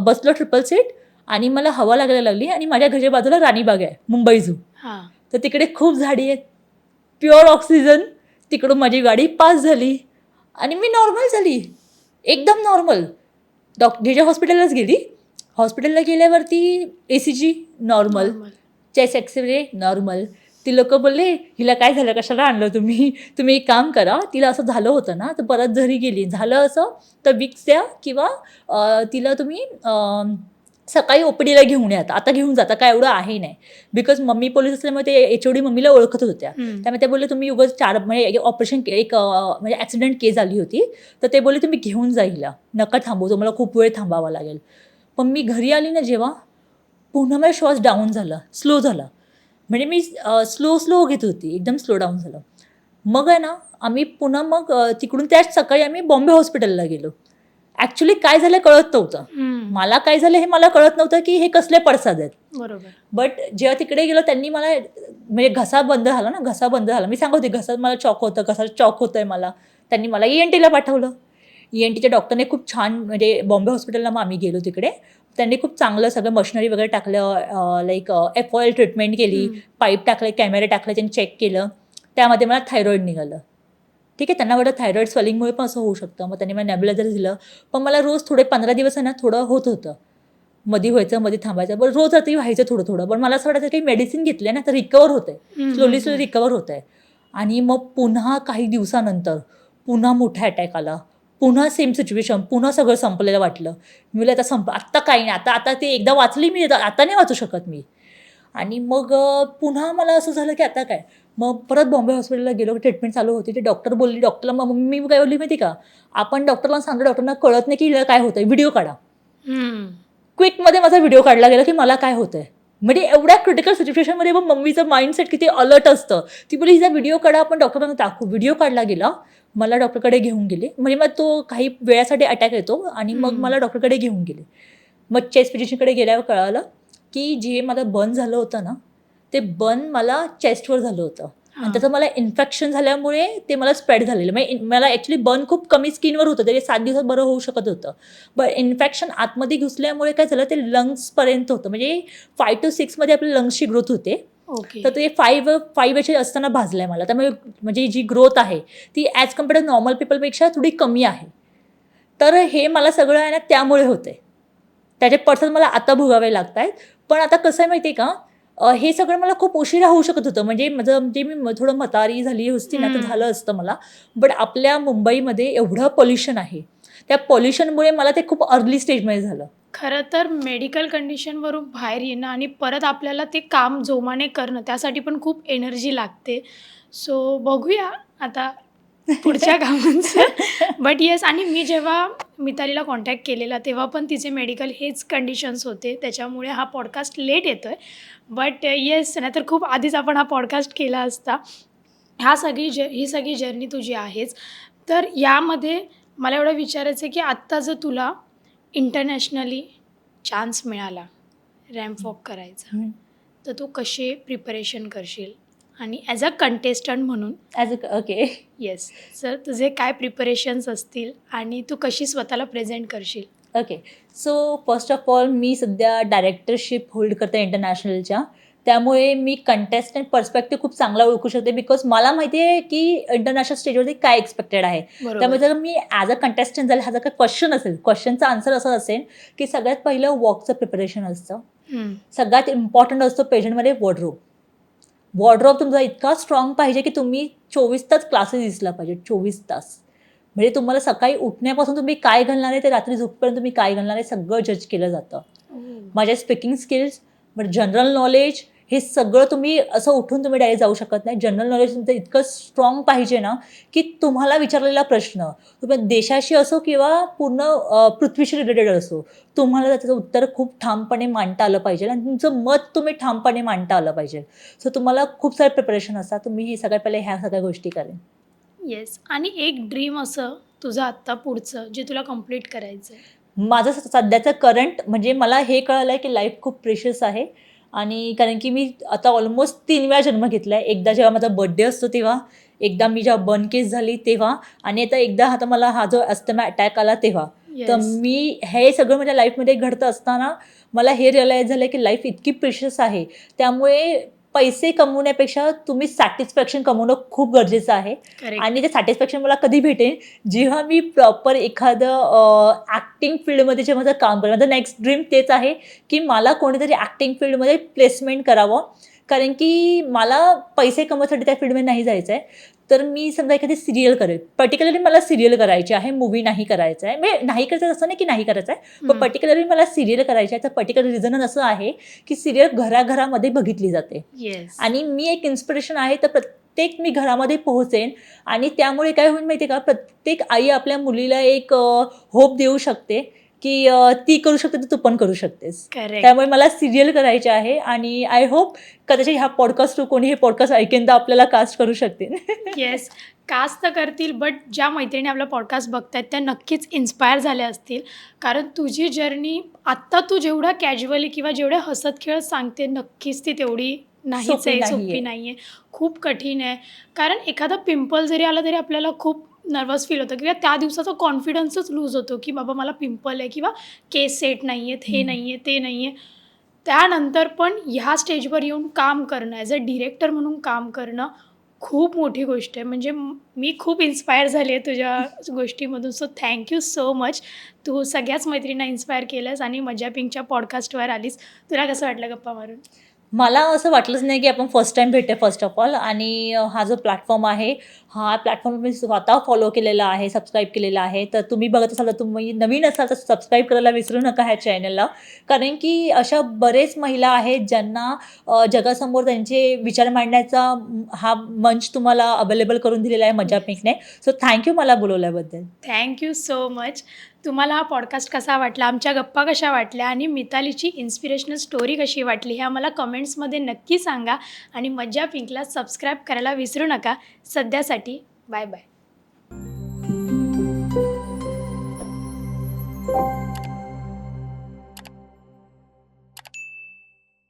बसलो 6 सीट आणि मला हवा लागायला लागली. आणि माझ्या घराच्या बाजूला राणीबाग आहे, मुंबई झू. तर तिकडे खूप झाडी आहेत, प्युअर ऑक्सिजन. तिकडून माझी गाडी पास झाली आणि मी नॉर्मल झाली, एकदम नॉर्मल. जे हॉस्पिटललाच गेली. हॉस्पिटलला गेल्यावरती ECG normal, chest x-ray normal. ती लोक बोलले हिला काय झालं, कशाला आणलं तुम्ही एक काम करा, तिला असं झालं होतं ना तर परत घरी गेली, झालं असं तर विक्स द्या किंवा तिला तुम्ही सकाळी OPDला घेऊन या, आता घेऊन जाता काय एवढं आहे नाही. बिकॉज मम्मी पोलीस असल्यामुळे ते HOD मम्मीला ओळखत होत्या. त्यामुळे ते बोलले तुम्ही उगाच म्हणजे ऑपरेशन म्हणजे ॲक्सिडेंट केस झाली होती, तर ते बोलले तुम्ही घेऊन जा हिला, नका थांबू, तुम्हाला खूप वेळ थांबावा लागेल. पण मी घरी आली ना जेव्हा, पुन्हा माझा श्वास डाऊन झाला, स्लो झाला. म्हणजे मी स्लो घेत होती, एकदम स्लो डाऊन झालं. मग आहे ना आम्ही पुन्हा मग तिकडून त्याच सकाळी आम्ही बॉम्बे हॉस्पिटलला गेलो. ॲक्च्युली काय झालं कळत नव्हतं मला, काय झालं हे मला कळत नव्हतं की हे कसले पडसाद आहेत. बरोबर. बट जेव्हा तिकडे गेलो त्यांनी मला, म्हणजे घसा बंद झाला. मी सांगत होते घसा मला चॉक होतंय मला. त्यांनी मला ENTला पाठवलं. ENTच्या डॉक्टरने खूप छान, म्हणजे बॉम्बे हॉस्पिटलला मग आम्ही गेलो तिकडे. त्यांनी खूप चांगलं सगळं मशिनरी वगैरे टाकलं, लाईक FOL ट्रीटमेंट केली, पाईप टाकले, कॅमेरे टाकले, त्यांनी चेक केलं. त्यामध्ये मला थायरॉईड निघालं. ठीक आहे, त्यांना वाटतं थायरॉईड स्वेलिंगमुळे पण असं होऊ शकतं. मग त्यांनी मला नेब्युलायझर दिलं. पण मला रोज थोडे 15 दिवस ना थोडं होत होतं, मध्ये व्हायचं मध्ये थांबायचं, पण रोज आता व्हायचं थोडं. पण मला असं वाटायचं की मेडिसिन घेतले ना तर रिकवर होत आहे, स्लोली रिकवर होत आहे. आणि मग पुन्हा काही दिवसानंतर पुन्हा मोठा अटॅक आला, पुन्हा सेम सिच्युएशन, पुन्हा सगळं संपलेलं वाटलं. मी बोलले आता आत्ता काही नाही, आता ते एकदा वाचली मी, आता नाही वाचू शकत मी. आणि मग पुन्हा मला असं झालं की आता काय. मग परत बॉम्बे हॉस्पिटलला गेलो, ट्रीटमेंट चालू होती. ते डॉक्टरला मग मी काय बोलली माहिती का, आपण डॉक्टरला सांगतो, डॉक्टरना कळत नाही की हिला काय होतंय, व्हिडिओ काढा. क्विकमध्ये माझा व्हिडिओ काढला गेला की मला काय होतंय. म्हणजे एवढ्या क्रिटिकल सिच्युएशनमध्ये मग मम्मीचं माइंडसेट किती अलर्ट असतं. ती बोली हिचा व्हिडिओ काढा, आपण डॉक्टरांना दाखवू. व्हिडिओ काढला गेला, मला डॉक्टरकडे घेऊन गेले. म्हणजे मग तो काही वेळासाठी अटॅक येतो आणि मग मला डॉक्टरकडे घेऊन गेले. मग चेस्ट फिजिशियनकडे गेल्यावर कळालं की जे मला बर्न झालं होतं ना, ते बर्न मला चेस्टवर झालं होतं आणि त्याचं मला इन्फेक्शन झाल्यामुळे ते मला स्प्रेड झालेलं. म्हणजे मला ॲक्च्युली बर्न खूप कमी स्किनवर होतं, तरी 7 दिवसात बरं होऊ शकत होतं. बट इन्फेक्शन आतमध्ये घुसल्यामुळे काय झालं, ते लंग्सपर्यंत होतं. म्हणजे 5 to 6 मध्ये आपल्या लंग्सची ग्रोथ होते. ओके. तर ते 5 असताना भाजलंय मला. त्यामुळे म्हणजे जी ग्रोथ आहे ती ॲज कम्पेअर्ड टू नॉर्मल पीपलपेक्षा थोडी कमी आहे. तर हे मला सगळं आहे ना त्यामुळे होते. त्याचे पडसाद मला आता भोगावे लागत आहेत. पण आता कसं आहे माहिती आहे का, हे सगळं मला खूप उशिरा होऊ शकत होतं. म्हणजे माझं म्हणजे मी थोडं म्हातारी झाली असती ना तर झालं असतं मला. बट आपल्या मुंबईमध्ये एवढं पॉल्युशन आहे, त्या पॉल्युशनमुळे मला ते खूप अर्ली स्टेजमध्ये झालं. खरं तर मेडिकल कंडिशनवरून बाहेर येणं आणि परत आपल्याला ते काम जोमाने करणं त्यासाठी पण खूप एनर्जी लागते. सो बघूया आता पुढच्या कामांचं. बट येस, आणि मी जेव्हा मितालीला कॉन्टॅक्ट केलेला तेव्हा पण तिचे मेडिकल हेच कंडिशन्स होते, त्याच्यामुळे हा पॉडकास्ट लेट येतो आहे. बट येस, नाहीतर खूप आधीच आपण हा पॉडकास्ट केला असता. ही सगळी जर्नी तुझी आहेच. तर यामध्ये मला एवढं विचारायचं आहे की आत्ता जर तुला इंटरनॅशनली चान्स मिळाला रॅम्प वॉक करायचा, तर तू कसे प्रिपरेशन करशील आणि ॲज अ कंटेस्टंट म्हणून ओके. येस, सर तुझे काय प्रिपरेशन्स असतील आणि तू कशी स्वतःला प्रेझेंट करशील? Okay. So first of all मी सध्या डायरेक्टरशिप होल्ड करते इंटरनॅशनलच्या. त्यामुळे मी कंटेस्टंट पर्स्पेक्टिव्ह खूप चांगला ओळखू शकते, बिकॉज मला माहिती आहे की इंटरनॅशनल स्टेजवरती काय एक्सपेक्टेड आहे. त्यामुळे जर मी ॲज अ कंटेस्टंट झाले, हा जर काही क्वेश्चन असेल, क्वेश्चनचा आन्सर असं असेल की सगळ्यात पहिलं वॉकचं प्रिपरेशन असतं. सगळ्यात इम्पॉर्टंट असतो पेशंटमध्ये वॉर्डरोब. वॉर्डरोब तुमचा इतका स्ट्रॉंग पाहिजे की तुम्ही 24 तास क्लासेस दिसला पाहिजे, 24 तास. म्हणजे तुम्हाला सकाळी उठण्यापासून तुम्ही काय घालणार आहे ते रात्री झोपेपर्यंत तुम्ही काय घालणार आहे सगळं जज केलं जातं. माझ्या स्पीकिंग स्किल्स, जनरल नॉलेज, हे सगळं तुम्ही असं उठून तुम्ही डायरेक्ट जाऊ शकत नाही. जनरल नॉलेज तुमचं इतकं स्ट्रॉंग पाहिजे ना की तुम्हाला विचारलेला प्रश्न तुम्ही देशाशी असो किंवा पूर्ण पृथ्वीशी रिलेटेड असो, तुम्हाला त्याचं उत्तर खूप ठामपणे मांडता आलं पाहिजे आणि तुमचं मत तुम्ही ठामपणे मांडता आलं पाहिजे. सो तुम्हाला खूप सारे प्रिपरेशन असतात. तुम्ही ही सगळ्यात पहिले ह्या सगळ्या गोष्टी करेन. येस, आणि एक ड्रीम असं तुझं आत्ता पुढचं जे तुला कम्प्लीट करायचं आहे? माझं सध्याचं करंट म्हणजे मला हे कळलं आहे की लाईफ खूप प्रेशियस आहे. आणि कारण की मी आता ऑलमोस्ट 3 वेळा जन्म घेतला आहे. एकदा जेव्हा माझा बर्थडे असतो तेव्हा, एकदा मी जेव्हा बर्न केस झाली तेव्हा, आणि आता एकदा आता मला हा जो अस्थमा अटॅक आला तेव्हा. तर मी हे सगळं माझ्या लाईफमध्ये घडतं असताना मला हे रिअलाईज झालं की लाईफ इतकी प्रेशियस आहे. त्यामुळे पैसे कमवण्यापेक्षा तुम्ही सॅटिस्फॅक्शन कमवणं खूप गरजेचं आहे. आणि ते सॅटिस्फॅक्शन मला कधी भेटेल जेव्हा मी प्रॉपर एखादं ॲक्टिंग फील्डमध्ये जेव्हा माझं काम करेन. माझं नेक्स्ट ड्रीम तेच आहे की मला कोणीतरी ॲक्टिंग फील्डमध्ये प्लेसमेंट करावं. कारण की मला पैसे कमवण्यासाठी त्या फील्डमध्ये नाही जायचं आहे. तर मी समजा एखादी सिरियल करेल, पर्टिक्युलरली मला सिरियल करायची आहे, मूवी नाही करायचं आहे. म्हणजे नाही करायचं असं नाही की नाही करायचं आहे, पण पर्टिक्युलरली मला सिरियल करायची आहे. तर पर्टिक्युलर रिझन असं आहे की सिरियल घराघरामध्ये बघितली जाते आणि मी एक इन्स्पिरेशन आहे. तर प्रत्येक मी घरामध्ये पोहोचेन आणि त्यामुळे काय होईल माहिती आहे का, प्रत्येक आई आपल्या मुलीला एक होप देऊ शकते की ती करू शकते तर तू पण करू शकतेस. त्यामुळे मला सिरियल करायचे आहे आणि आय होप कदाचित ह्या पॉडकास्ट कोणी हे पॉडकास्ट ऐकेन तर आपल्याला कास्ट करू शकते. येस, कास्ट तर करतील, बट ज्या मैत्रिणी आपला पॉडकास्ट बघतायत त्या नक्कीच इन्स्पायर झाल्या असतील. कारण तुझी जर्नी आत्ता तू जेवढा कॅज्युअली किंवा जेवढ्या हसत खेळत सांगते, नक्कीच ती तेवढी नाहीच आहे, सोपी नाही आहे, खूप कठीण आहे. कारण एखादा पिंपल जरी आला तरी आपल्याला खूप नर्वस फील होतं किंवा त्या दिवसाचा कॉन्फिडन्सच लूज होतो की बाबा मला पिंपल आहे किंवा केस सेट नाही आहेत, हे नाही आहे, ते नाही आहे. त्यानंतर पण ह्या स्टेजवर येऊन काम करणं, ॲज अ डिरेक्टर म्हणून काम करणं खूप मोठी गोष्ट आहे. म्हणजे मी खूप इन्स्पायर झाली आहे तुझ्या गोष्टीमधून. So thank you so much. तू सगळ्याच मैत्रिणींना इन्स्पायर केलंस आणि मज्जा पिंकच्या पॉडकास्टवर आलीस. तुला कसं वाटलं गप्पा मारून? मला असं वाटलंच नाही की आपण फर्स्ट टाईम भेटते फर्स्ट ऑफ ऑल. आणि हा जो प्लॅटफॉर्म आहे, हा प्लॅटफॉर्म मी स्वतः फॉलो केलेला आहे, सबस्क्राईब केलेला आहे. तर तुम्ही बघत असाल तर तुम्ही नवीन असाल तर सबस्क्राईब करायला विसरू नका ह्या चॅनलला. कारण की अशा बरेच महिला आहेत ज्यांना जगासमोर त्यांचे विचार मांडण्याचा हा मंच तुम्हाला अवेलेबल करून दिलेला आहे मज्जा पिंकने. सो थँक्यू मला बोलवल्याबद्दल. Thank you so much. तुम्हाला हा पॉडकास्ट कसा वाटला, आमच्या गप्पा कशा वाटल्या आणि मितालीची इन्स्पिरेशनल स्टोरी कशी वाटली हे आम्हाला कमेंट्समध्ये नक्की सांगा. आणि मज्जा पिंकला सबस्क्राईब करायला विसरू नका. सध्यासाठी बाय बाय.